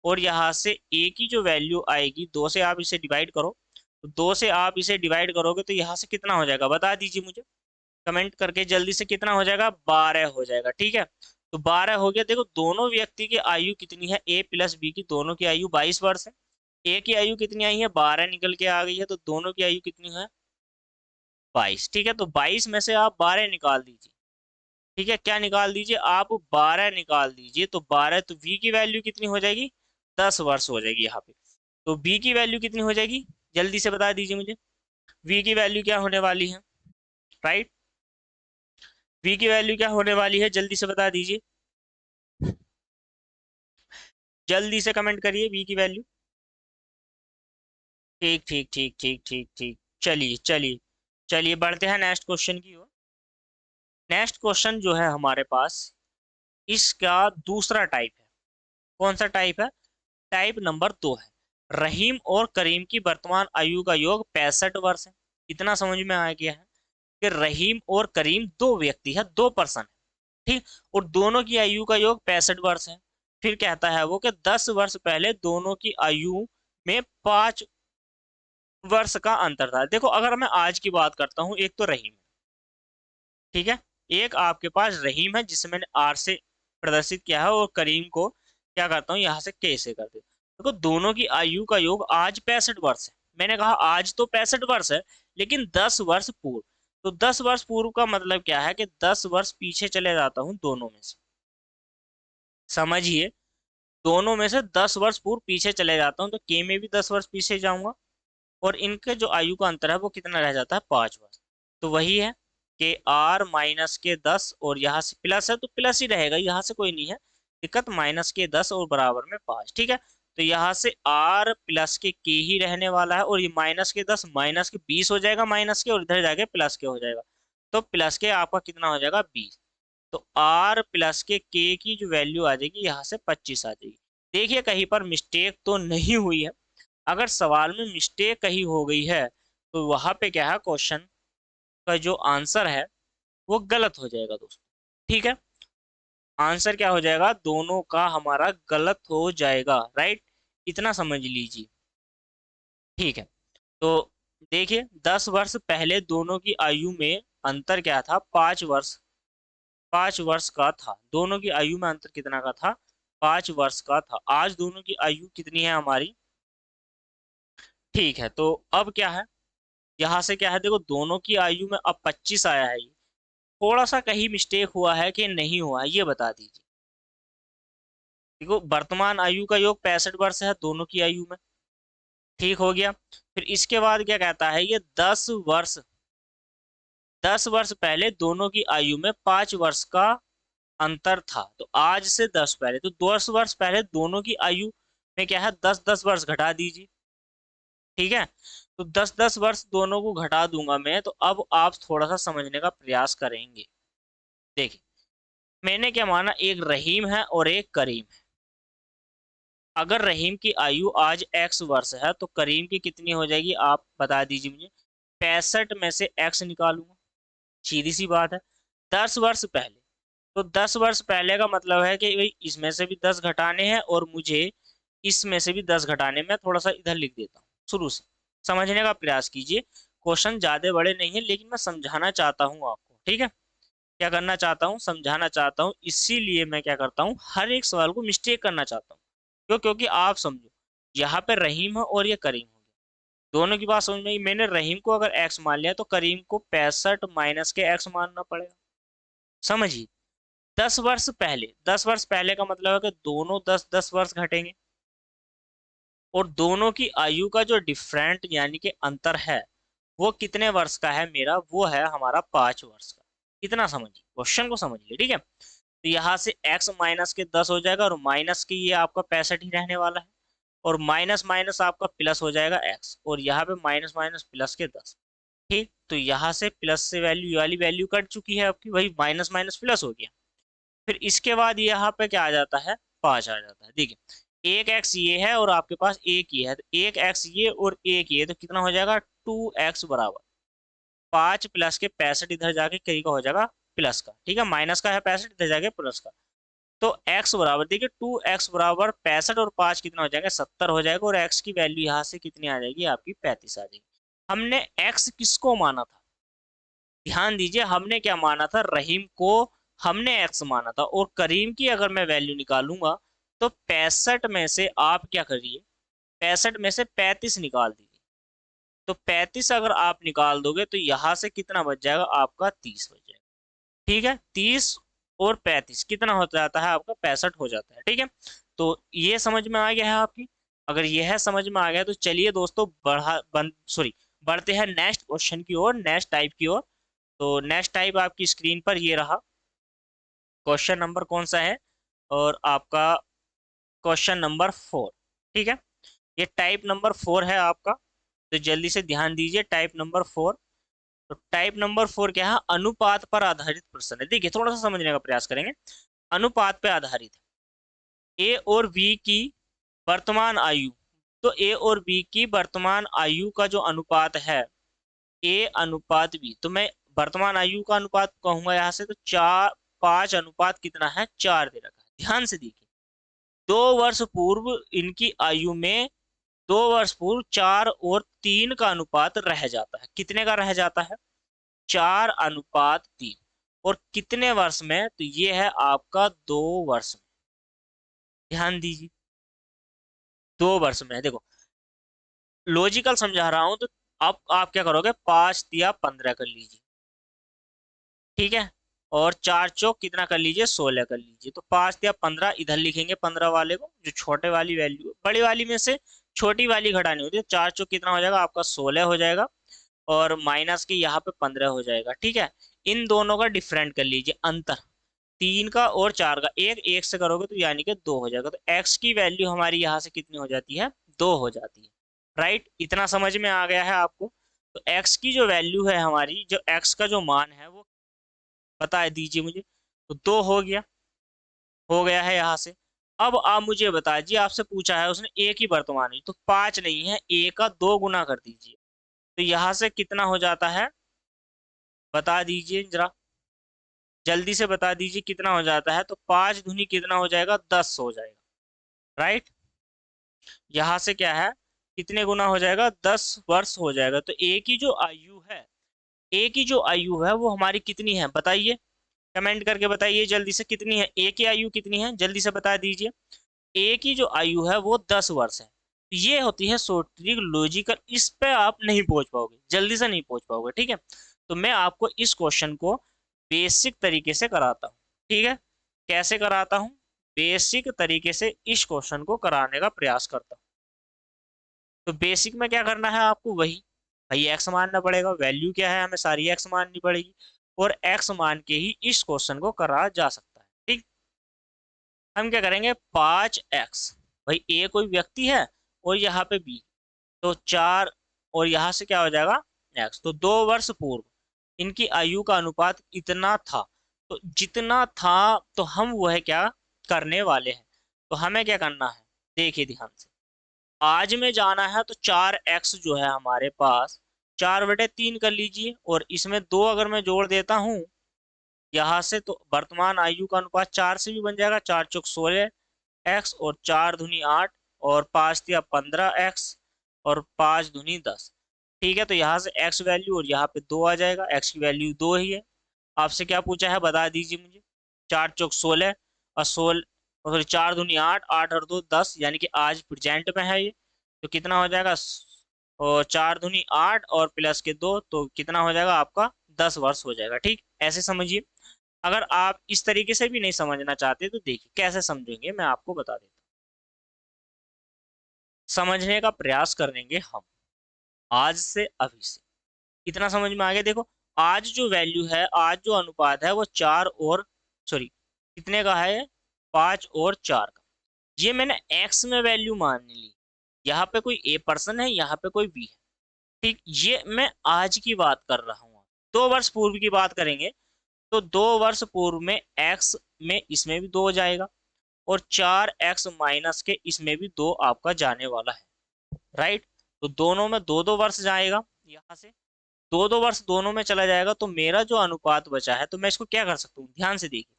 और यहाँ से a की जो वैल्यू आएगी, 2 से आप इसे डिवाइड करो, तो 2 से आप इसे डिवाइड करोगे तो यहाँ से कितना हो जाएगा बता दीजिए मुझे कमेंट करके जल्दी से, कितना हो जाएगा 12 हो जाएगा, ठीक है। तो 12 हो गया। देखो दोनों व्यक्ति की आयु कितनी है, a प्लस बी की दोनों की आयु 22 वर्ष है। a की आयु कितनी आई है 12 निकल के आ गई है, तो दोनों की आयु कितनी है 22, ठीक है। तो 22 में से आप 12 निकाल दीजिए, ठीक है। क्या निकाल दीजिए आप 12 निकाल दीजिए, तो 12, तो v की वैल्यू कितनी हो जाएगी 10 वर्ष हो जाएगी यहाँ पे। तो b की वैल्यू कितनी हो जाएगी जल्दी से बता दीजिए मुझे, v की वैल्यू क्या होने वाली है, राइट। v की वैल्यू क्या होने वाली है जल्दी से बता दीजिए, जल्दी से कमेंट करिए v की वैल्यू। ठीक ठीक ठीक ठीक ठीक ठीक, चलिए चलिए चलिए बढ़ते हैं नेक्स्ट क्वेश्चन की ओर। नेक्स्ट क्वेश्चन जो है हमारे पास, इसका दूसरा टाइप है। कौन सा टाइप है, टाइप नंबर 2 है। रहीम और करीम की वर्तमान आयु का योग 65 वर्ष है। इतना समझ में आ गया है कि रहीम और करीम दो व्यक्ति है, दो पर्सन है, ठीक। और दोनों की आयु का योग 65 वर्ष है। फिर कहता है वो कि 10 वर्ष पहले दोनों की आयु में 5 वर्ष का अंतर था। देखो अगर मैं आज की बात करता हूँ, एक तो रहीम है, ठीक है। एक आपके पास रहीम है जिसे मैंने आर से प्रदर्शित किया है, और करीम को क्या करता हूँ यहाँ से के से कर देता हूँ। देखो दोनों की आयु का योग आज 65 वर्ष है। मैंने कहा आज तो 65 वर्ष है, लेकिन 10 वर्ष पूर्व। तो 10 वर्ष पूर्व का मतलब क्या है कि 10 वर्ष पीछे चले जाता हूँ दोनों में से, समझिए। दोनों में से 10 वर्ष पूर्व पीछे चले जाता हूँ, तो के में भी 10 वर्ष पीछे जाऊंगा, और इनके जो आयु का अंतर है वो कितना रह जाता है 5 वर्ष। तो वही है कि आर माइनस के 10, और यहाँ से प्लस है तो प्लस ही रहेगा, यहाँ से कोई नहीं है दिक्कत, माइनस के 10 और बराबर में 5, ठीक है। तो यहाँ से आर प्लस के ही रहने वाला है, और ये माइनस के 10 माइनस के 20 हो जाएगा माइनस के, और इधर जाके प्लस के हो जाएगा, तो प्लस के आपका कितना हो जाएगा 20। तो आर प्लस के की जो वैल्यू आ जाएगी यहाँ से 25 आ जाएगी। देखिए कहीं पर मिस्टेक तो नहीं हुई है। अगर सवाल में मिस्टेक कहीं हो गई है तो वहां पे क्या है, क्वेश्चन का जो आंसर है वो गलत हो जाएगा दोस्तों, ठीक है। आंसर क्या हो जाएगा, दोनों का हमारा गलत हो जाएगा, राइट। इतना समझ लीजिए, ठीक है। तो देखिए 10 वर्ष पहले दोनों की आयु में अंतर क्या था, 5 वर्ष, 5 वर्ष का था। दोनों की आयु में अंतर कितना का था, 5 वर्ष का था। आज दोनों की आयु कितनी है हमारी, ठीक है। तो अब क्या है, यहाँ से क्या है, देखो दोनों की आयु में अब 25 आया है। ये थोड़ा सा कहीं मिस्टेक हुआ है कि नहीं हुआ है, ये बता दीजिए। देखो वर्तमान आयु का योग 65 वर्ष है दोनों की आयु में, ठीक हो गया। फिर इसके बाद क्या कहता है, ये 10 वर्ष, 10 वर्ष पहले दोनों की आयु में 5 वर्ष का अंतर था। तो आज से 10 पहले, तो 10 वर्ष पहले दोनों की आयु में क्या है, 10-10 वर्ष घटा दीजिए, ठीक है। तो 10-10 वर्ष दोनों को घटा दूंगा मैं। तो अब आप थोड़ा सा समझने का प्रयास करेंगे। देखिए मैंने क्या माना, एक रहीम है और एक करीम है। अगर रहीम की आयु आज x वर्ष है तो करीम की कितनी हो जाएगी आप बता दीजिए मुझे। 65 में से x निकालूंगा, सीधी सी बात है। 10 वर्ष पहले, तो 10 वर्ष पहले का मतलब है कि भाई इसमें से भी 10 घटाने हैं, और मुझे इसमें से भी 10 घटाने। मैं थोड़ा सा इधर लिख देता हूँ, शुरू से समझने का प्रयास कीजिए। क्वेश्चन ज्यादा बड़े नहीं है, लेकिन मैं समझाना चाहता हूँ आपको, ठीक है। क्या करना चाहता हूँ, समझाना चाहता हूँ, इसीलिए मैं क्या करता हूँ, हर एक सवाल को मिस्टेक करना चाहता हूँ। क्यों, क्योंकि आप समझो यहाँ पे रहीम है और ये करीम हो गया, दोनों की बात समझ में आई। मैंने रहीम को अगर एक्स मान लिया तो करीम को 65 माइनस के एक्स मानना पड़ेगा, समझिए। 10 वर्ष पहले, 10 वर्ष पहले का मतलब है कि दोनों 10-10 वर्ष घटेंगे, और दोनों की आयु का जो डिफरेंट यानी कि अंतर है वो कितने वर्ष का है मेरा, वो है हमारा 5 वर्ष का। इतना समझिए, क्वेश्चन को समझिए, ठीक है। तो यहाँ से x माइनस के 10 हो जाएगा, और माइनस के ये आपका 65 ही रहने वाला है, और माइनस माइनस आपका प्लस हो जाएगा x, और यहाँ पे माइनस माइनस प्लस के 10, ठीक। तो यहाँ से प्लस से वैल्यू वाली वैल्यू कट चुकी है आपकी, वही माइनस माइनस प्लस हो गया। फिर इसके बाद यहाँ पे क्या आ जाता है, 5 आ जाता है। देखिए एक एक्स ये है और आपके पास एक ये है, तो एक एक्स ये और एक ये, तो कितना हो जाएगा 2x बराबर 5 प्लस के 65 इधर जाके कई का हो जाएगा प्लस का, ठीक है, माइनस का है 65 इधर जाके प्लस का। तो x बराबर देखिए 2x बराबर 65 और 5 कितना हो जाएगा 70 हो जाएगा, और x की वैल्यू यहाँ से कितनी आ जाएगी आपकी 35 आ जाएगी। हमने x किसको माना था, ध्यान दीजिए, हमने क्या माना था, रहीम को हमने x माना था, और करीम की अगर मैं वैल्यू निकालूंगा तो 65 में से आप क्या करिए, 65 में से 35 निकाल दीजिए, तो 35 अगर आप निकाल दोगे तो यहां से कितना बच जाएगा आपका 30 बच जाएगा, ठीक है, 30 और 35 कितना हो जाता है आपका 65 हो जाता है, ठीक है। तो ये समझ में आ गया है आपकी, अगर यह समझ में आ गया तो चलिए दोस्तों बढ़ते हैं नेक्स्ट क्वेश्चन की ओर, नेक्स्ट टाइप की ओर। तो नेक्स्ट टाइप आपकी स्क्रीन पर ये रहा, क्वेश्चन नंबर कौन सा है, और आपका क्वेश्चन नंबर 4, ठीक है, ये टाइप नंबर 4 है आपका। तो जल्दी से ध्यान दीजिए, टाइप नंबर 4। तो टाइप नंबर 4 क्या है, अनुपात पर आधारित प्रश्न है। देखिए थोड़ा सा समझने का प्रयास करेंगे, अनुपात पर आधारित है, ए और बी की वर्तमान आयु, तो ए और बी की वर्तमान आयु का जो अनुपात है, ए अनुपात बी, तो मैं वर्तमान आयु का अनुपात कहूंगा यहाँ से, तो 5 अनुपात कितना है 4 दे रखा है। ध्यान से देखिए, 2 वर्ष पूर्व इनकी आयु में, 2 वर्ष पूर्व 4 और 3 का अनुपात रह जाता है, कितने का रह जाता है 4:3, और कितने वर्ष में, तो ये है आपका 2 वर्ष में। ध्यान दीजिए 2 वर्ष में, देखो लॉजिकल समझा रहा हूं, तो अब आप क्या करोगे, 5 या 15 कर लीजिए, ठीक है, और 4 चौक कितना कर लीजिए 16 कर लीजिए, तो 5 या 15 इधर लिखेंगे, 15 वाले को, जो छोटे वाली वैल्यू बड़ी वाली में से छोटी वाली घटानी होती है, 4 चौक कितना हो जाएगा आपका 16 हो जाएगा, और माइनस के यहाँ पे 15 हो जाएगा, ठीक है। इन दोनों का डिफरेंट कर लीजिए, अंतर 3 का और 4 का, एक एक से करोगे तो यानी कि 2 हो जाएगा, तो x की वैल्यू हमारी यहाँ से कितनी हो जाती है 2 हो जाती है, राइट, इतना समझ में आ गया है आपको। तो x की जो वैल्यू है हमारी, जो x का जो मान है वो बता दीजिए मुझे, तो 2 हो गया है यहाँ से। अब आप मुझे बता दीजिए, आपसे पूछा है उसने एक ही वर्तमान है, तो 5 नहीं है, ए का 2 गुना कर दीजिए, तो यहाँ से कितना हो जाता है बता दीजिए जरा, जल्दी से बता दीजिए कितना हो जाता है, तो 5 दूनी कितना हो जाएगा 10 हो जाएगा, राइट। यहाँ से क्या है, कितने गुना हो जाएगा 10 वर्ष हो जाएगा, तो ए की जो आयु है, ए की जो आयु है वो हमारी कितनी है बताइए, कमेंट करके बताइए जल्दी से, कितनी है ए की आयु, कितनी है जल्दी से बता दीजिए। ए की जो आयु है वो 10 वर्ष है। ये होती है शॉर्ट ट्रिक लॉजिकल, इस पे आप नहीं पहुंच पाओगे, जल्दी से नहीं पहुंच पाओगे, ठीक है। तो मैं आपको इस क्वेश्चन को बेसिक तरीके से कराता हूँ, ठीक है, कैसे कराता हूँ, बेसिक तरीके से इस क्वेश्चन को कराने का प्रयास करता हूँ। तो बेसिक में क्या करना है आपको, वही भाई एक्स मानना पड़ेगा, वैल्यू क्या है हमें सारी एक्स माननी पड़ेगी, और एक्स मान के ही इस क्वेश्चन को करा जा सकता है, ठीक। हम क्या करेंगे 5x, भाई ए कोई व्यक्ति है और यहाँ पे बी, तो 4, और यहाँ से क्या हो जाएगा x, तो 2 वर्ष पूर्व इनकी आयु का अनुपात इतना था, तो जितना था, तो हम वह क्या करने वाले हैं, तो हमें क्या करना है, देखिए ध्यान से, आज में जाना है तो 4x जो है हमारे पास 4/3 कर लीजिए, और इसमें 2 अगर मैं जोड़ देता हूँ यहाँ से, तो वर्तमान आयु का अनुपात 4 से भी बन जाएगा, 4 चौक 16 x, और 4 दूनी 8, और 5 या 15 x, और 5 दूनी 10, ठीक है। तो यहाँ से x वैल्यू और यहाँ पे 2 आ जाएगा, x की वैल्यू 2 ही है। आपसे क्या पूछा है बता दीजिए मुझे, 4 चौक 16 और 16, और 4 दूनी 8, 8 और 2 10, यानी कि आज प्रेजेंट में है ये, तो कितना हो जाएगा, और 4 दूनी 8 और प्लस के 2, तो कितना हो जाएगा आपका 10 वर्ष हो जाएगा, ठीक, ऐसे समझिए। अगर आप इस तरीके से भी नहीं समझना चाहते तो देखिए कैसे समझेंगे, मैं आपको बता देता हूँ, समझने का प्रयास करेंगे हम आज से अभी से, इतना समझ में आ गया। देखो आज जो वैल्यू है, आज जो अनुपात है वो 4 और सॉरी कितने का है, 5 और 4 का, ये मैंने एक्स में वैल्यू मान ली, यहाँ पे कोई ए पर्सन है, यहाँ पे कोई बी है, ठीक, ये मैं आज की बात कर रहा हूँ। 2 वर्ष पूर्व की बात करेंगे, तो 2 वर्ष पूर्व में एक्स में इसमें भी 2 हो जाएगा, और 4x माइनस के इसमें भी 2 आपका जाने वाला है, राइट। तो दोनों में 2-2 वर्ष जाएगा, यहाँ से 2-2 वर्ष दोनों में चला जाएगा, तो मेरा जो अनुपात बचा है, तो मैं इसको क्या कर सकता हूँ, ध्यान से देखिए।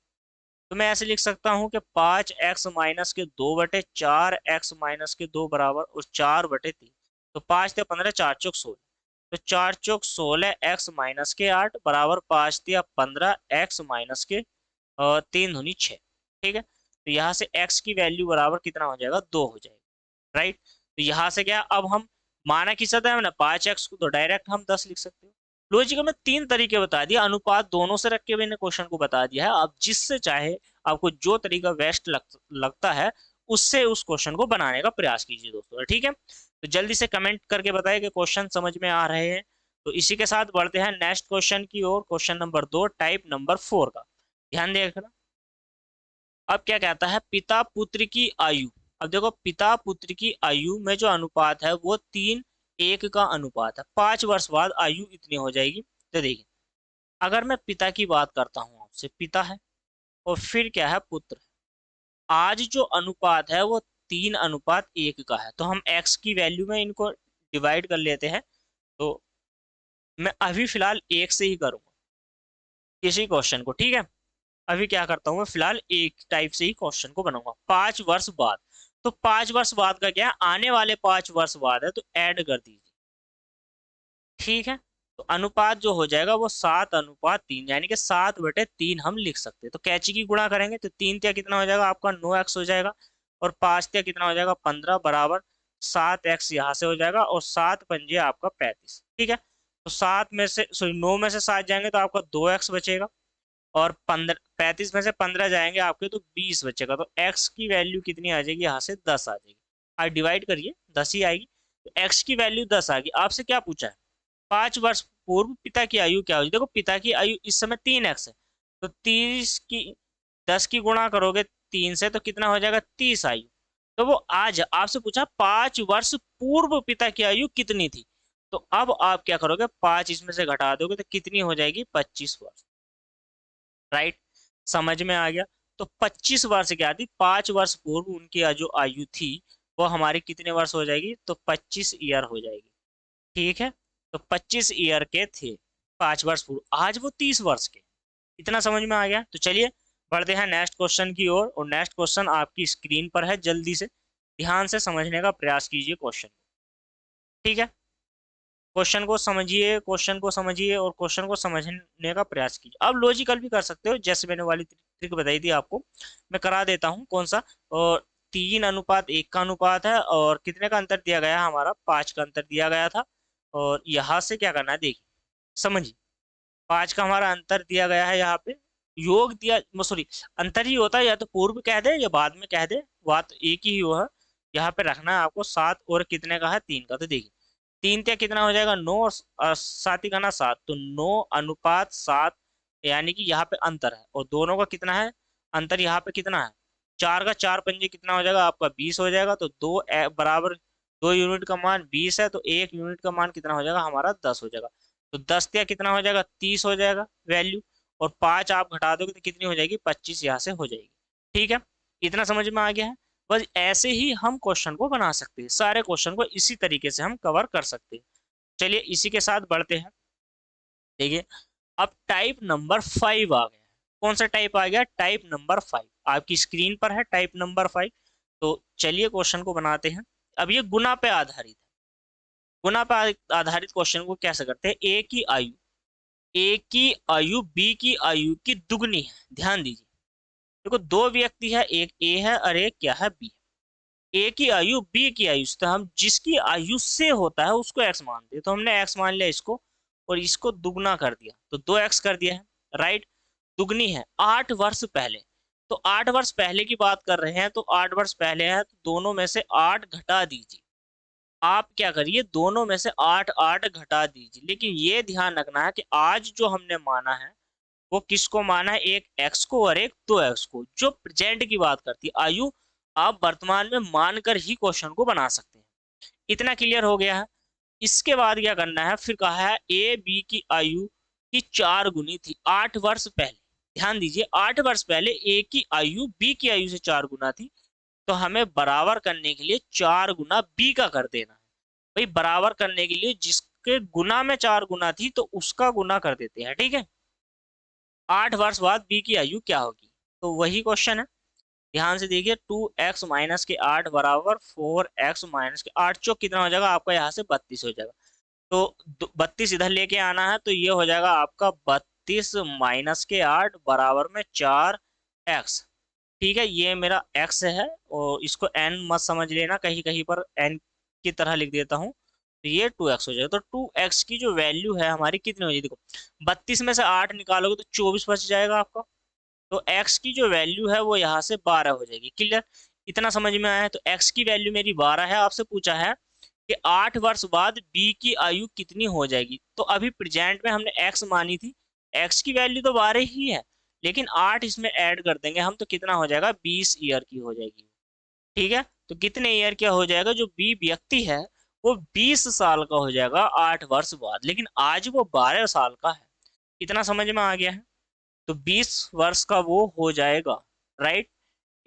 तो मैं ऐसे लिख सकता हूँ कि 5x माइनस के 2/4x माइनस के 2 बराबर और 4/3। तो 5×3 = 4×4 = 16। तो 4×4 = 16 x माइनस के 8 बराबर 5×15 x माइनस के 3×6। ठीक है, तो यहाँ से x की वैल्यू बराबर कितना हो जाएगा, 2 हो जाएगा, राइट। तो यहाँ से क्या, अब हम माना किसा था हमने 5x को, तो डायरेक्ट हम 10 लिख सकते हो। लॉजिक में 3 तरीके बता दिया, अनुपात दोनों से रख के मैंने क्वेश्चन को बता दिया है। आप जिससे चाहे, आपको जो तरीका बेस्ट लगता है, उससे उस क्वेश्चन को बनाने का प्रयास कीजिए दोस्तों, ठीक है। तो जल्दी से कमेंट करके बताएं कि क्वेश्चन समझ में आ रहे हैं। तो इसी के साथ बढ़ते हैं नेक्स्ट क्वेश्चन की ओर, क्वेश्चन नंबर 2 टाइप नंबर 4 का। ध्यान देखना, अब क्या कहता है, पिता पुत्र की आयु। अब देखो, पिता पुत्र की आयु में जो अनुपात है वो 3:1 का अनुपात है। 5 वर्ष बाद आयु इतनी हो जाएगी। तो देखिए, अगर मैं पिता की बात करता हूँ, आपसे पिता है और फिर क्या है, पुत्र है। आज जो अनुपात है वो 3:1 का है। तो हम x की वैल्यू में इनको डिवाइड कर लेते हैं। तो मैं अभी फिलहाल 1 से ही करूंगा इसी क्वेश्चन को, ठीक है। अभी क्या करता हूँ, मैं फिलहाल एक टाइप से ही क्वेश्चन को बनाऊंगा। 5 वर्ष बाद, तो 5 वर्ष बाद का क्या है, आने वाले 5 वर्ष बाद है, तो ऐड कर दीजिए, ठीक है। तो अनुपात जो हो जाएगा वो 7:3, यानी कि 7/3 हम लिख सकते हैं। तो कैची की गुणा करेंगे तो 3 त्या कितना हो जाएगा आपका, 9x हो जाएगा, और 5 त्या कितना हो जाएगा, 15 बराबर 7x यहाँ से हो जाएगा, और 7×5 आपका 35, ठीक है। तो 7 में से सॉरी 9 में से 7 जाएंगे तो आपका 2x बचेगा, और 35 में से 15 जाएंगे आपके तो 20 बचेगा। तो x की वैल्यू कितनी आ जाएगी, यहाँ से 10 आ जाएगी। आज डिवाइड करिए, 10 ही आएगी। तो x की वैल्यू 10 आ गई। आपसे क्या पूछा है, 5 वर्ष पूर्व पिता की आयु क्या होगी। देखो, पिता की आयु इस समय 3x है, तो 30 की 10 की गुणा करोगे 3 से तो कितना हो जाएगा, 30 आयु। तो वो आज आपसे पूछा 5 वर्ष पूर्व पिता की आयु कितनी थी। तो अब आप क्या करोगे, 5 इसमें से घटा दोगे तो कितनी हो जाएगी, 25 वर्ष, राइट। समझ में आ गया। तो 25 वर्ष क्या थी, 5 वर्ष पूर्व उनकी जो आयु थी वो हमारी कितने वर्ष हो जाएगी, तो 25 ईयर हो जाएगी, ठीक है। तो 25 ईयर के थे 5 वर्ष पूर्व, आज वो 30 वर्ष के। इतना समझ में आ गया। तो चलिए बढ़ते हैं नेक्स्ट क्वेश्चन की ओर, और नेक्स्ट क्वेश्चन आपकी स्क्रीन पर है। जल्दी से ध्यान से समझने का प्रयास कीजिए क्वेश्चन, ठीक है। क्वेश्चन को समझिए, क्वेश्चन को समझिए और क्वेश्चन को समझने का प्रयास कीजिए। अब लॉजिकल भी कर सकते हो, जैसे मैंने वाली ट्रिक बताई थी आपको, मैं करा देता हूँ। कौन सा, और 3:1 का अनुपात है, और कितने का अंतर दिया गया है, हमारा 5 का अंतर दिया गया था। और यहाँ से क्या करना है, देखिए समझिए, 5 का हमारा अंतर दिया गया है, यहाँ पे योग दिया, सॉरी अंतर ही होता है, या तो पूर्व कह दे या बाद में कह दे, बात एक ही हुआ है। यहाँ पे रखना है आपको 7, और कितने का है, 3 का। तो देखिए 3 त्या कितना हो जाएगा, 9, और 7 ही का ना 7, तो 9:7, यानी कि यहाँ पे अंतर है, और दोनों का कितना है अंतर, यहाँ पे कितना है, 4 का 4×5 कितना हो जाएगा आपका, 20 हो जाएगा। तो 2 बराबर 2 यूनिट का मान 20 है, तो 1 यूनिट का मान कितना हो जाएगा हमारा, 10 हो जाएगा। तो 10 त्या कितना हो जाएगा, 30 हो जाएगा वैल्यू, और 5 आप घटा दोगे तो कितनी हो जाएगी, 25 यहाँ से हो जाएगी, ठीक है। इतना समझ में आ गया है। बस ऐसे ही हम क्वेश्चन को बना सकते हैं, सारे क्वेश्चन को इसी तरीके से हम कवर कर सकते हैं। चलिए इसी के साथ बढ़ते हैं। देखिए, अब टाइप नंबर 5 आ गया है। कौन सा टाइप आ गया, टाइप नंबर 5 आपकी स्क्रीन पर है, टाइप नंबर 5। तो चलिए क्वेश्चन को बनाते हैं। अब ये गुना पे आधारित है। गुना पे आधारित क्वेश्चन को कैसे करते हैं, ए की आयु बी की आयु की दुगनी है। ध्यान दीजिए, देखो दो व्यक्ति है, एक ए है और एक क्या है, बी। ए की आयु बी की आयु से, तो हम जिसकी आयु से होता है उसको एक्स मानते हैं। तो हमने एक्स मान लिया इसको, और इसको दुगना कर दिया, तो 2x कर दिया है, राइट। दुगनी है 8 वर्ष पहले, तो 8 वर्ष पहले की बात कर रहे हैं, तो 8 वर्ष पहले है, तो दोनों में से 8 घटा दीजिए। आप क्या करिए, दोनों में से 8 8 घटा दीजिए। लेकिन ये ध्यान रखना है कि आज जो हमने माना है वो किसको माना है, एक x को और एक 2x को, जो प्रेजेंट की बात करती है आयु। आप वर्तमान में मानकर ही क्वेश्चन को बना सकते हैं। इतना क्लियर हो गया है। इसके बाद क्या करना है, फिर कहा है ए बी की आयु की 4 गुनी थी 8 वर्ष पहले। ध्यान दीजिए 8 वर्ष पहले ए की आयु बी की आयु से 4 गुना थी, तो हमें बराबर करने के लिए 4 गुना बी का कर देना है। भाई बराबर करने के लिए जिसके गुना में 4 गुना थी तो उसका गुना कर देते हैं, ठीक है। 8 वर्ष बाद बी की आयु क्या होगी, तो वही क्वेश्चन है। ध्यान से देखिए 2x माइनस के 8 बराबर 4x माइनस के 8, चौक कितना हो जाएगा आपका, यहाँ से 32 हो जाएगा। तो 32 इधर लेके आना है, तो ये हो जाएगा आपका 32 माइनस के 8 बराबर में 4x। ठीक है, ये मेरा x है और इसको n मत समझ लेना, कहीं कहीं पर n की तरह लिख देता हूँ, तो ये 2x हो जाएगा। तो 2x की जो वैल्यू है हमारी कितनी हो जाएगी, देखो 32 में से 8 निकालोगे तो 24 बच जाएगा आपका। तो x की जो वैल्यू है वो यहाँ से 12 हो जाएगी। क्लियर, इतना समझ में आया है। तो x की वैल्यू मेरी 12 है। आपसे पूछा है कि 8 वर्ष बाद b की आयु कितनी हो जाएगी, तो अभी प्रेजेंट में हमने x मानी थी, x की वैल्यू तो 12 ही है, लेकिन 8 इसमें ऐड कर देंगे हम, तो कितना हो जाएगा, 20 ईयर की हो जाएगी। ठीक है, तो कितने ईयर क्या हो जाएगा, जो बी व्यक्ति है वो 20 साल का हो जाएगा 8 वर्ष बाद, लेकिन आज वो 12 साल का है। इतना समझ में आ गया है, तो 20 वर्ष का वो हो जाएगा। राइट,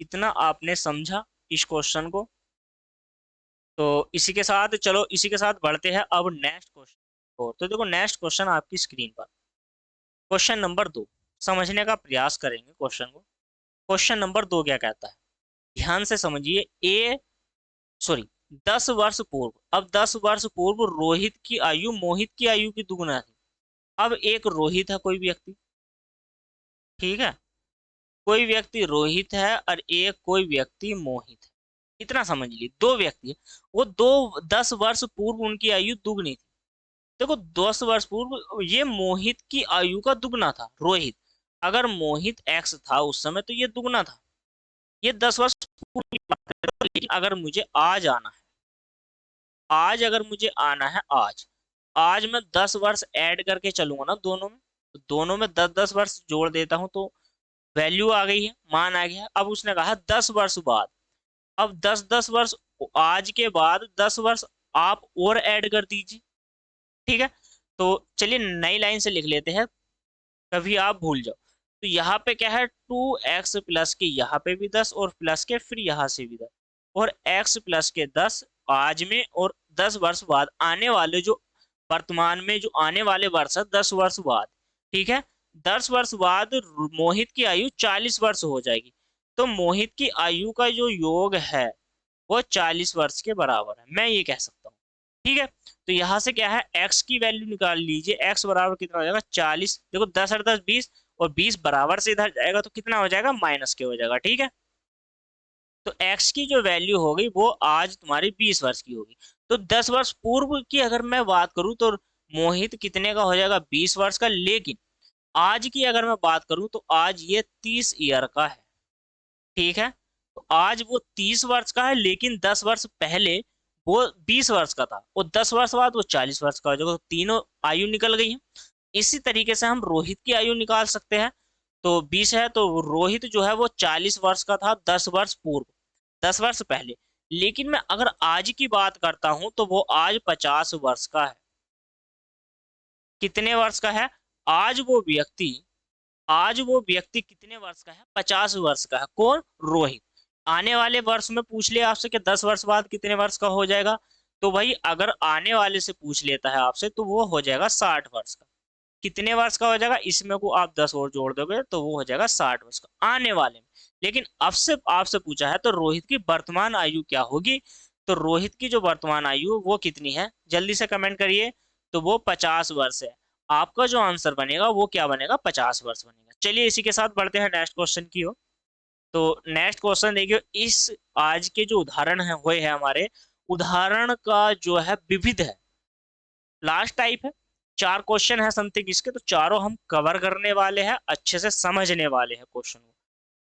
इतना आपने समझा इस क्वेश्चन को। तो इसी के साथ चलो, इसी के साथ बढ़ते हैं अब नेक्स्ट क्वेश्चन। तो देखो नेक्स्ट क्वेश्चन आपकी स्क्रीन पर, क्वेश्चन नंबर 2, समझने का प्रयास करेंगे क्वेश्चन को। क्वेश्चन नंबर 2 क्या कहता है, ध्यान से समझिए। ए सॉरी 10 वर्ष पूर्व, अब 10 वर्ष पूर्व रोहित की आयु मोहित की आयु की दुगुना थी। अब एक रोहित है कोई व्यक्ति, ठीक है, कोई व्यक्ति रोहित है और एक कोई व्यक्ति मोहित है। इतना समझ लीजिए, दो व्यक्ति है, वो दो 10 वर्ष पूर्व उनकी आयु दुगनी थी। देखो 10 वर्ष पूर्व ये मोहित की आयु का दुगना था रोहित, अगर मोहित एक्स था उस समय तो ये दुगना था। ये 10 वर्ष पूर्व की बात है, लेकिन अगर मुझे आज आना है, आज अगर मुझे आना है, आज आज मैं 10 वर्ष ऐड करके चलूंगा ना दोनों में, तो दोनों में 10-10 वर्ष जोड़ देता हूं, तो वैल्यू आ गई है, मान आ गया है। अब उसने कहा 10 वर्ष बाद, अब 10-10 वर्ष, आज के बाद 10 वर्ष आप और ऐड कर दीजिए। ठीक है, तो चलिए नई लाइन से लिख लेते हैं, कभी आप भूल जाओ। तो यहाँ पे क्या है, 2x प्लस के यहाँ पे भी 10 और प्लस के फिर यहाँ से भी 10, और x प्लस के 10 आज में, और 10 वर्ष बाद आने वाले जो वर्तमान में जो आने वाले वर्ष है 10 वर्ष बाद। ठीक है, 10 वर्ष बाद मोहित की आयु 40 वर्ष हो जाएगी, तो मोहित की आयु का जो योग है वो 40 वर्ष के बराबर है, मैं ये कह सकता हूँ। ठीक है, तो यहाँ से क्या है, x की वैल्यू निकाल लीजिए, x बराबर कितना हो जाएगा 40, देखो 10 और 10 20, और 20 बराबर से इधर जाएगा तो कितना हो जाएगा, माइनस के हो जाएगा। ठीक है, तो x की जो वैल्यू होगी वो आज तुम्हारी 20 वर्ष की होगी। तो 10 वर्ष पूर्व की अगर मैं बात करूं तो मोहित कितने का हो जाएगा, 20 वर्ष का, लेकिन आज की अगर मैं बात करूं तो आज ये 30 ईयर का है। ठीक है, तो आज वो 30 वर्ष का है, लेकिन 10 वर्ष पहले वो 20 वर्ष का था, और 10 वर्ष बाद वो 40 वर्ष का हो जाएगा, तो तीनों आयु निकल गई है। इसी तरीके से हम रोहित की आयु निकाल सकते हैं। तो 20 है तो रोहित जो है वो 40 वर्ष का था 10 वर्ष पूर्व, 10 वर्ष पहले, लेकिन मैं अगर आज की बात करता हूं तो वो आज 50 वर्ष का है। कितने वर्ष का है, आज वो व्यक्ति, आज वो व्यक्ति कितने वर्ष का है, 50 वर्ष का है। कौन, रोहित। आने वाले वर्ष में पूछ लिया आपसे कि 10 वर्ष बाद कितने वर्ष का हो जाएगा, तो भाई अगर आने वाले से पूछ लेता है आपसे तो वो हो जाएगा 60 वर्ष का। कितने वर्ष का हो जाएगा, इसमें को आप 10 और जोड़ दोगे तो वो हो जाएगा 60 वर्ष का आने वाले में। लेकिन अब से आपसे पूछा है तो रोहित की वर्तमान आयु क्या होगी, तो रोहित की जो वर्तमान आयु वो कितनी है, जल्दी से कमेंट करिए। तो वो 50 वर्ष है। आपका जो आंसर बनेगा वो क्या बनेगा, 50 वर्ष बनेगा। चलिए इसी के साथ बढ़ते हैं नेक्स्ट क्वेश्चन की ओर। तो नेक्स्ट क्वेश्चन देखिए, इस आज के जो उदाहरण है हुए हैं हमारे, उदाहरण का जो है विविध है, लास्ट टाइप है। 4 क्वेश्चन है समथिंग इसके, तो चारों हम कवर करने वाले हैं, अच्छे से समझने वाले हैं क्वेश्चन को।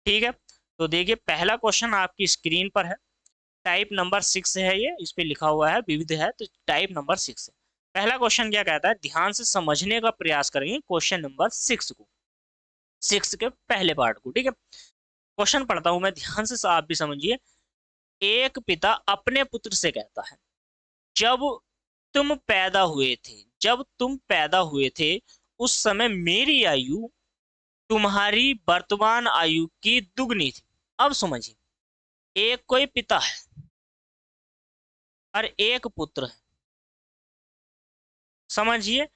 ठीक है, तो देखिए पहला क्वेश्चन आपकी स्क्रीन पर है, टाइप नंबर 6 है, ये इस पे लिखा हुआ है विविध है, तो टाइप नंबर 6 है। पहला क्वेश्चन क्या कहता है, ध्यान से समझने का प्रयास करेंगे क्वेश्चन नंबर 6 को, 6 के पहले पार्ट को। ठीक है, क्वेश्चन पढ़ता हूं मैं, ध्यान से आप भी समझिए। एक पिता अपने पुत्र से कहता है, जब तुम पैदा हुए थे, जब तुम पैदा हुए थे उस समय मेरी आयु तुम्हारी वर्तमान आयु की दुगनी थी। अब समझिए, एक कोई पिता है और एक पुत्र है। समझिए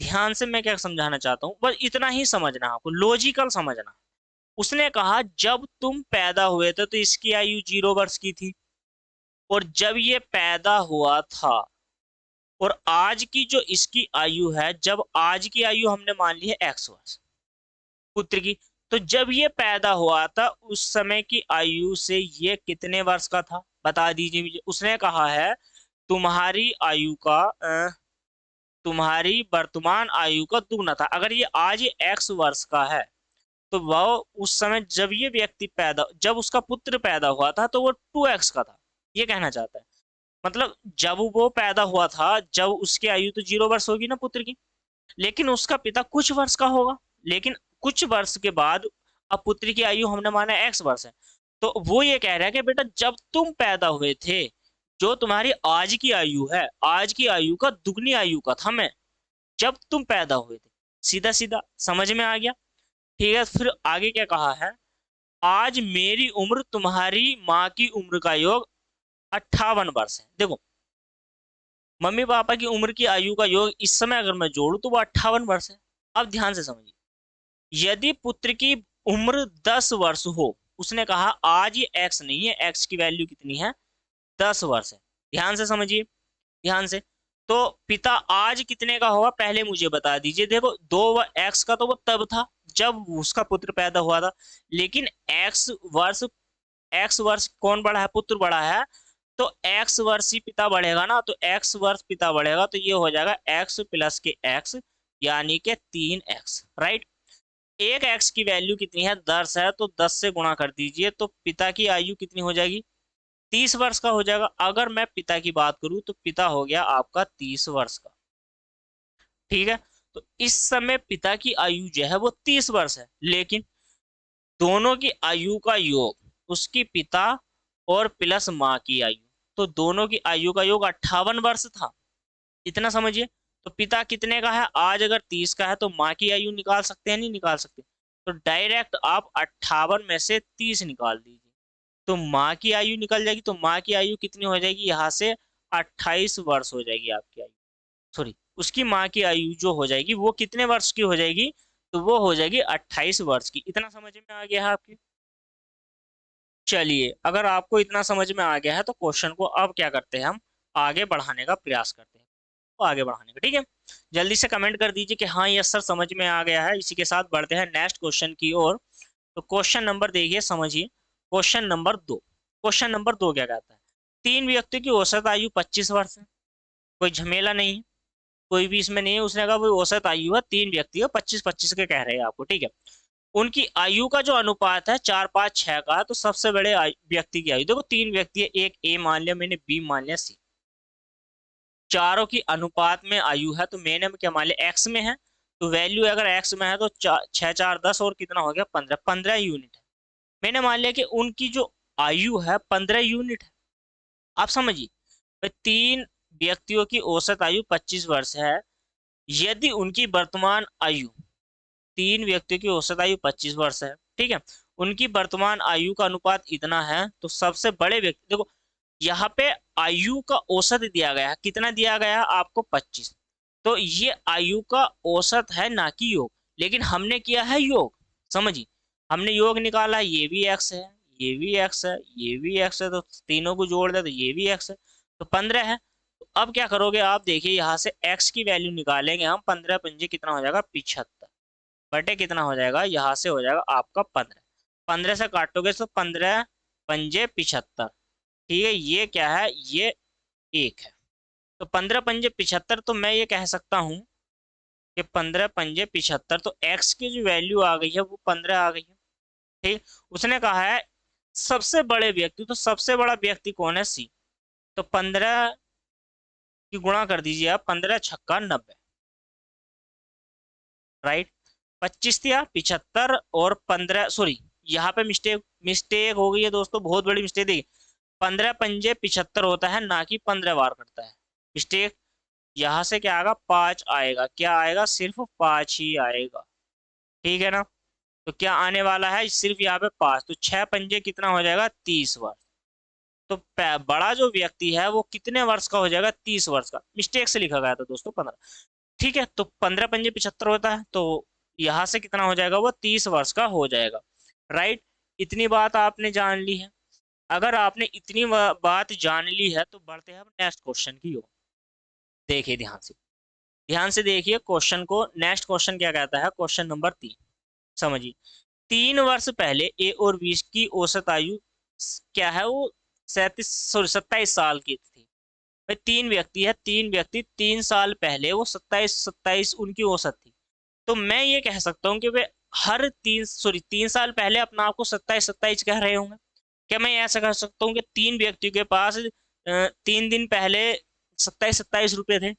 ध्यान से, मैं क्या समझाना चाहता हूं, बस इतना ही समझना, आपको लॉजिकल समझना। उसने कहा जब तुम पैदा हुए थे तो इसकी आयु 0 वर्ष की थी, और जब ये पैदा हुआ था, और आज की जो इसकी आयु है, जब आज की आयु हमने मान ली है x वर्ष पुत्र की, तो जब ये पैदा हुआ था उस समय की आयु से ये कितने वर्ष का था, बता दीजिए मुझे। उसने कहा है तुम्हारी आयु का तुम्हारी वर्तमान आयु का दुगना था। अगर ये आज ये x वर्ष का है, तो वह उस समय जब उसका पुत्र पैदा हुआ था तो वो 2x का था, ये कहना चाहता है। मतलब जब वो पैदा हुआ था, जब उसकी आयु तो 0 वर्ष होगी ना पुत्र की, लेकिन उसका पिता कुछ वर्ष का होगा। लेकिन कुछ वर्ष के बाद अब पुत्र की आयु हमने माना x वर्ष है, तो वो ये कह रहा है कि बेटा जब तुम पैदा हुए थे, जो तुम्हारी आज की आयु है, आज की आयु का दुगनी आयु का था मैं, जब तुम पैदा हुए थे। सीधा सीधा समझ में आ गया। ठीक है, फिर आगे क्या कहा है, आज मेरी उम्र तुम्हारी माँ की उम्र का योग 58 वर्ष है। देखो, मम्मी पापा की उम्र की आयु का योग इस समय अगर मैं जोड़ू तो वो 58 वर्ष है। अब ध्यान से समझिए, यदि पुत्र की उम्र 10 वर्ष हो, उसने कहा आज ये एक्स नहीं है, एक्स की वैल्यू कितनी है, 10 वर्ष है। ध्यान से समझिए, ध्यान से। तो पिता आज कितने का होगा पहले मुझे बता दीजिए। देखो, एक्स का तो वो तब था जब उसका पुत्र पैदा हुआ था, लेकिन वर्ष एक्स वर्ष कौन बड़ा है, पुत्र बड़ा है, तो एक्स वर्ष ही पिता बढ़ेगा ना, तो एक्स वर्ष पिता बढ़ेगा, तो ये हो जाएगा एक्स प्लस के एक्स, यानी के 3x, राइट। एक एक्स की वैल्यू कितनी है, 10 है, तो 10 से गुणा कर दीजिए, तो पिता की आयु कितनी हो जाएगी, 30 वर्ष का हो जाएगा। अगर मैं पिता की बात करूं तो पिता हो गया आपका 30 वर्ष का। ठीक है, तो इस समय पिता की आयु जो है वो 30 वर्ष है, लेकिन दोनों की आयु का योग, उसकी पिता और प्लस माँ की आयु, तो दोनों की आयु का योग 58 वर्ष था। इतना समझिए। तो पिता कितने का है, आज अगर 30 का है तो माँ की आयु निकाल सकते हैं, नहीं निकाल सकते, तो डायरेक्ट आप 58 में से 30 निकाल दीजिए, तो माँ की आयु निकल जाएगी। तो माँ की आयु कितनी हो जाएगी, यहाँ से 28 वर्ष हो जाएगी आपकी आयु। सॉरी, उसकी माँ की आयु जो हो जाएगी वो कितने वर्ष की हो जाएगी, तो वो हो जाएगी 28 वर्ष की। इतना समझ में आ गया है आपकी। चलिए, अगर आपको इतना समझ में आ गया है तो क्वेश्चन को अब क्या करते हैं, हम आगे बढ़ाने का प्रयास करते हैं, तो आगे बढ़ाने का, ठीक है। जल्दी से कमेंट कर दीजिए कि हाँ यस सर समझ में आ गया है। इसी के साथ बढ़ते हैं नेक्स्ट क्वेश्चन की ओर। तो क्वेश्चन नंबर देखिए, समझिए क्वेश्चन नंबर 2 क्या कहता है, 3 व्यक्तियों की औसत आयु 25 वर्ष है। कोई झमेला नहीं है, कोई भी इसमें नहीं है। उसने कहा वो औसत आयु है 3 व्यक्ति का, 25-25 के कह रहे हैं आपको, ठीक है। उनकी आयु का जो अनुपात है 4-5-6 का है, तो सबसे बड़े व्यक्ति की आयु, देखो 3 व्यक्ति है, एक ए मान लिया मैंने, बी मान लिया, सी, चारों की अनुपात में आयु है, तो मैंने क्या मान लिया, एक्स में है, तो वैल्यू अगर एक्स में है तो 6 4 10 और कितना हो गया, 15, 15 यूनिट है। मैंने मान लिया कि उनकी जो आयु है 15 यूनिट है। आप समझिए भाई, 3 व्यक्तियों की औसत आयु 25 वर्ष है। यदि उनकी वर्तमान आयु, 3 व्यक्तियों की औसत आयु 25 वर्ष है, ठीक है, उनकी वर्तमान आयु का अनुपात इतना है, तो सबसे बड़े व्यक्ति, देखो यहाँ पे आयु का औसत दिया गया है, कितना दिया गया है आपको, 25, तो ये आयु का औसत है ना कि योग, लेकिन हमने किया है योग। समझिए, हमने योग निकाला, ये भी एक्स है, ये भी एक्स है, ये भी एक्स है, तो तीनों को जोड़ दे तो ये भी एक्स है, तो 15 है। तो अब क्या करोगे आप, देखिए यहाँ से एक्स की वैल्यू निकालेंगे हम, 15 पंजे कितना हो जाएगा, 75, बटे कितना हो जाएगा, यहाँ से हो जाएगा आपका 15, 15 से काटोगे तो 15 पंजे 75। ठीक है, ये क्या है, ये 1 है, तो 15 पंजे 75, तो मैं ये कह सकता हूँ कि 15 पंजे 75, तो एक्स की जो वैल्यू आ गई है वो 15 आ गई है। ठीक, उसने कहा है सबसे बड़े व्यक्ति, तो सबसे बड़ा व्यक्ति कौन है, सी, तो 15 की गुणा कर दीजिए आप, 15 छक्का 90, राइट। 25 दिया 75 और 15, सॉरी यहाँ पे मिस्टेक मिस्टेक हो गई है दोस्तों, बहुत बड़ी मिस्टेक देखिए, 15 पंजे 75 होता है, ना कि 15 बार करता है, मिस्टेक। यहाँ से क्या आएगा, 5 आएगा, क्या आएगा, सिर्फ 5 ही आएगा, ठीक है ना। तो क्या आने वाला है सिर्फ यहाँ पे 5, तो 6 पंजे कितना हो जाएगा 30 वर्ष। तो बड़ा जो व्यक्ति है वो कितने वर्ष का हो जाएगा 30 वर्ष का, मिस्टेक से लिखा गया था दोस्तों 15। ठीक है, तो 15 पंजे 75 होता है, तो यहाँ से कितना हो जाएगा वो 30 वर्ष का हो जाएगा। राइट, इतनी बात आपने जान ली है। अगर आपने इतनी बात जान ली है तो बढ़ते हैं अब नेक्स्ट क्वेश्चन की ओर। देखिए ध्यान से देखिए क्वेश्चन को। नेक्स्ट क्वेश्चन क्या कहता है, क्वेश्चन नंबर 3, समझिए। 3 वर्ष पहले ए और बी की औसत आयु क्या है, वो 27 की थी। भाई तीन व्यक्ति है, 3 साल पहले वो 27 उनकी औसत थी। तो मैं ये कह सकता हूँ कि वे हर 3 साल पहले अपना आपको 27 कह रहे होंगे। क्या मैं ऐसा कर सकता हूँ कि 3 व्यक्तियों के पास 3 दिन पहले 27 रुपए थे,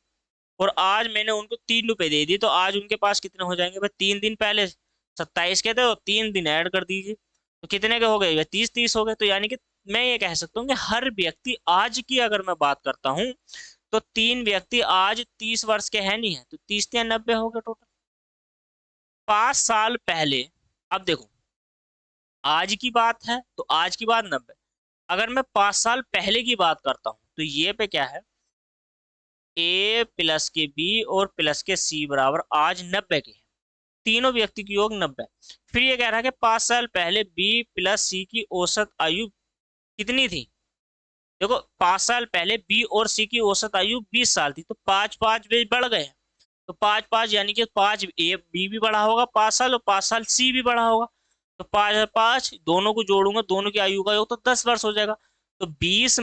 और आज मैंने उनको 3 रुपए दे दी, तो आज उनके पास कितने हो जाएंगे भाई, 3 दिन पहले 27 के थे और 3 दिन ऐड कर दीजिए, तो कितने के हो गए भाई, 30 हो गए। तो यानी कि मैं ये कह सकता हूँ कि हर व्यक्ति आज की अगर मैं बात करता हूँ, तो 3 व्यक्ति आज 30 वर्ष के हैं नहीं है, तो 30 या 90 हो गए टोटल। 5 साल पहले, अब देखो आज की बात है तो आज की बात 90, अगर मैं 5 साल पहले की बात करता हूँ तो ये पे क्या है, ए प्लस के बी और प्लस के सी बराबर आज 90 के हैं। तीनों व्यक्ति की योग 90। फिर ये कह रहा है कि 5 साल पहले बी प्लस सी की औसत आयु कितनी थी। देखो 5 साल पहले बी और सी की औसत आयु 20 साल थी, तो 5 5 वे बढ़ गए। तो 5 5 यानी कि 5 ए बी भी बढ़ा होगा 5 साल, और 5 साल सी भी बढ़ा होगा। तो 5 5 दोनों को जोड़ूंगा, दोनों की आयु का योग तो 10 वर्ष हो जाएगा। तो 20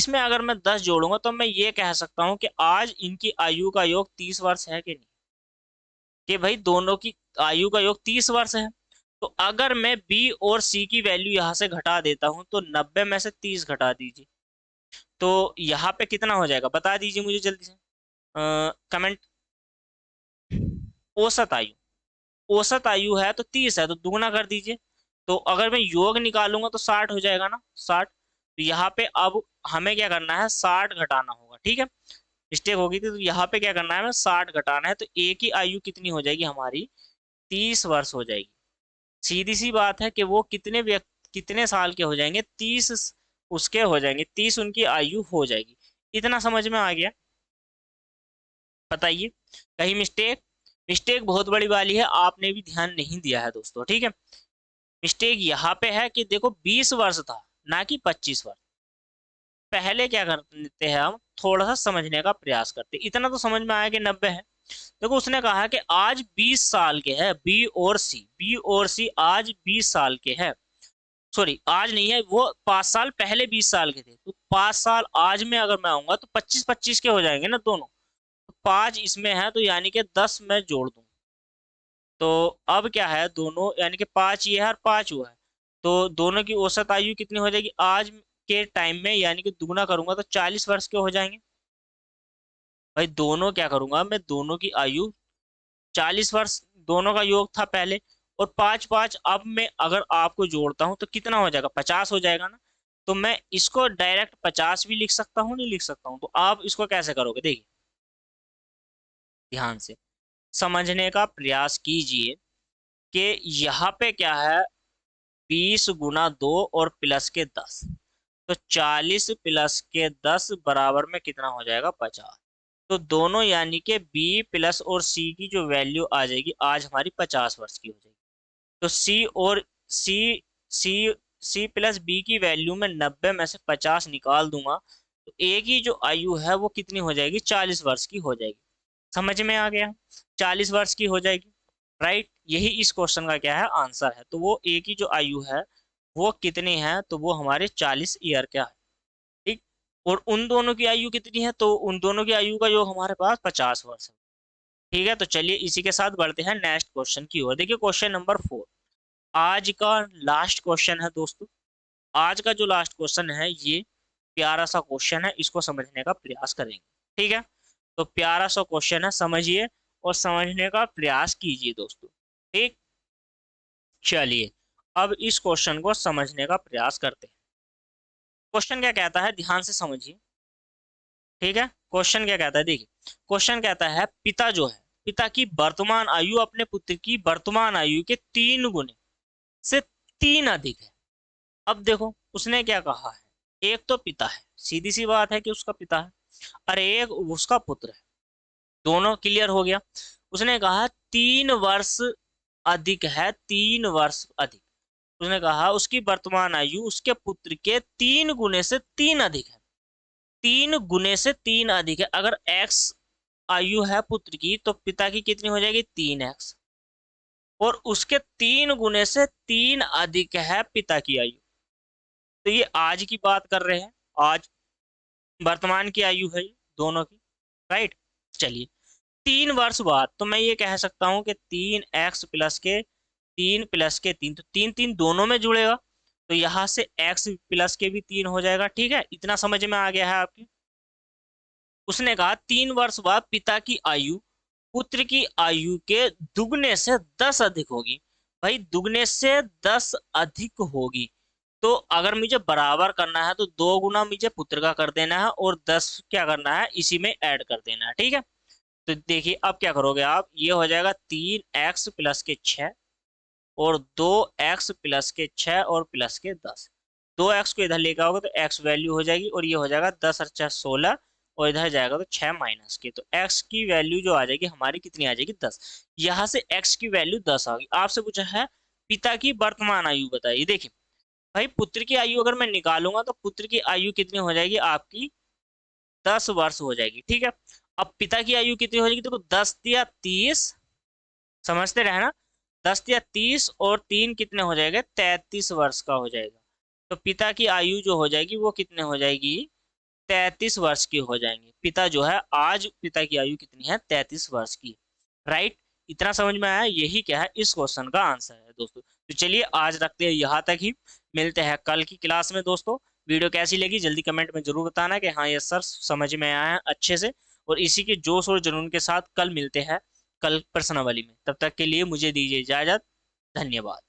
में अगर मैं 10 जोड़ूंगा तो मैं ये कह सकता हूँ कि आज इनकी आयु का योग 30 वर्ष है कि नहीं, कि भाई दोनों की आयु का योग 30 वर्ष है। तो अगर मैं बी और सी की वैल्यू यहाँ से घटा देता हूँ, तो 90 में से 30 घटा दीजिए, तो यहाँ पे कितना हो जाएगा बता दीजिए मुझे जल्दी से कमेंट। औसत आयु, औसत आयु है तो 30 है, तो दुगना कर दीजिए। तो अगर मैं योग निकालूंगा तो 60 हो जाएगा ना, 60। तो यहाँ पे अब हमें क्या करना है, 60 घटाना होगा। ठीक है, मिस्टेक होगी थी, तो यहाँ पे क्या करना है, हमें 60 घटाना है। तो ए की आयु कितनी हो जाएगी हमारी, 30 वर्ष हो जाएगी। सीधी सी बात है कि वो कितने साल के हो जाएंगे, 30 उसके हो जाएंगे, 30 उनकी आयु हो जाएगी। इतना समझ में आ गया, बताइए कहीं मिस्टेक। मिस्टेक बहुत बड़ी वाली है, आपने भी ध्यान नहीं दिया है दोस्तों। ठीक है, मिस्टेक यहाँ पे है कि देखो 20 वर्ष था ना कि 25 वर्ष। पहले क्या करते हैं हम, थोड़ा सा समझने का प्रयास करते, इतना तो समझ में आया कि 90 है। देखो उसने कहा कि आज 20 साल के हैं बी और सी आज 20 साल के हैं। सॉरी आज नहीं है, वो 5 साल पहले 20 साल के थे, तो 5 साल आज में अगर मैं आऊंगा तो 25 25 के हो जाएंगे ना दोनों। तो 5 इसमें है, तो यानी कि 10 मैं जोड़ दूं। तो अब क्या है, दोनों यानी कि 5 ये है और 5 हुआ है, तो दोनों की औसत आयु कितनी हो जाएगी आज के टाइम में, यानी कि दुगना करूंगा तो 40 वर्ष के हो जाएंगे। भाई दोनों क्या करूंगा मैं, दोनों की आयु 40 वर्ष दोनों का योग था पहले, और 5 5 अब मैं अगर आपको जोड़ता हूं तो कितना हो जाएगा, 50 हो जाएगा ना। तो मैं इसको डायरेक्ट 50 भी लिख सकता हूँ, नहीं लिख सकता हूँ, तो आप इसको कैसे करोगे, देखिए ध्यान से समझने का प्रयास कीजिए कि यहाँ पे क्या है, 20 × 2 और प्लस के 10, तो 40 प्लस के 10 बराबर में कितना हो जाएगा 50। तो दोनों यानी कि बी प्लस और सी की जो वैल्यू आ जाएगी आज हमारी 50 वर्ष की हो जाएगी। तो सी सी सी प्लस बी की वैल्यू में 90 में से 50 निकाल दूंगा, तो ए की जो आयु है वो कितनी हो जाएगी, 40 वर्ष की हो जाएगी। समझ में आ गया, 40 वर्ष की हो जाएगी। राइट, यही इस क्वेश्चन का क्या है आंसर है। तो वो ए की जो आयु है वो कितनी है, तो वो हमारे 40 ईयर का है। ठीक, और उन दोनों की आयु कितनी है, तो उन दोनों की आयु का योग हमारे पास 50 वर्ष है। ठीक है, तो चलिए इसी के साथ बढ़ते हैं नेक्स्ट क्वेश्चन की ओर। देखिए क्वेश्चन नंबर 4 आज का लास्ट क्वेश्चन है दोस्तों। आज का जो लास्ट क्वेश्चन है ये प्यारा सा क्वेश्चन है, इसको समझने का प्रयास करेंगे। ठीक है, तो प्यारा सा क्वेश्चन है, समझिए और समझने का प्रयास कीजिए दोस्तों। ठीक, चलिए अब इस क्वेश्चन को समझने का प्रयास करते हैं। क्वेश्चन क्या कहता है, ध्यान से समझिए। ठीक है, क्वेश्चन क्या कहता है, देखिए क्वेश्चन कहता है पिता जो है पिता की वर्तमान आयु अपने पुत्र की वर्तमान आयु के 3 गुने से 3 अधिक है। अब देखो उसने क्या कहा है, एक तो पिता है, सीधी सी बात है कि उसका पिता है, और एक उसका पुत्र है, दोनों क्लियर हो गया। उसने कहा 3 वर्ष अधिक है, 3 वर्ष अधिक। उसने कहा उसकी वर्तमान आयु उसके पुत्र के 3 गुने से 3 अधिक है, 3 गुने से 3 अधिक है। अगर x आयु है पुत्र की तो पिता की कितनी हो जाएगी, 3x, और उसके 3 गुने से 3 अधिक है पिता की आयु। तो ये आज की बात कर रहे हैं, आज वर्तमान की आयु है ये दोनों की, राइट। चलिए 3 वर्ष बाद तो मैं ये कह सकता हूं कि 3x+3 तो 3 3 दोनों में जुड़ेगा, तो यहां से x+के भी 3 हो जाएगा। ठीक है, इतना समझ में आ गया है आपकी। उसने कहा 3 वर्ष बाद पिता की आयु पुत्र की आयु के दुगने से 10 अधिक होगी। भाई दुगने से 10 अधिक होगी, तो अगर मुझे बराबर करना है तो 2 गुना मुझे पुत्र का कर देना है और 10 क्या करना है, इसी में ऐड कर देना है। ठीक है, तो देखिए अब क्या करोगे आप, ये हो जाएगा 3x+6 और 2x+6 और +10। 2x को इधर लेकर आओगे तो x वैल्यू हो जाएगी, और ये हो जाएगा 10 और 4 16, और इधर जाएगा तो 6 माइनस के, तो x की वैल्यू जो आ जाएगी हमारी कितनी आ जाएगी, 10। यहाँ से x की वैल्यू 10 आ गई। आपसे पूछा है पिता की वर्तमान आयु बताइए। देखिए भाई पुत्र की आयु अगर मैं निकालूंगा तो पुत्र की आयु कितनी हो जाएगी आपकी, 10 वर्ष हो जाएगी। ठीक है, अब पिता की आयु कितनी हो जाएगी, देखो 10 या 30, समझते रहे ना, 10 या 30 और 3 कितने हो जाएंगे, 33 वर्ष का हो जाएगा। तो पिता की आयु जो हो जाएगी वो कितने हो जाएगी, 33 वर्ष की हो जाएंगे। पिता जो है आज पिता की आयु कितनी है, 33 वर्ष की, राइट। इतना समझ में आया, यही क्या है इस क्वेश्चन का आंसर है दोस्तों। तो चलिए आज रखते हैं यहाँ तक ही, मिलते हैं कल की क्लास में दोस्तों। वीडियो कैसी लगी जल्दी कमेंट में जरूर बताना कि हाँ ये सर समझ में आया है अच्छे से, और इसी के जोश और जुनून के साथ कल मिलते हैं कल प्रश्नावली में। तब तक के लिए मुझे दीजिए इजाजत, धन्यवाद।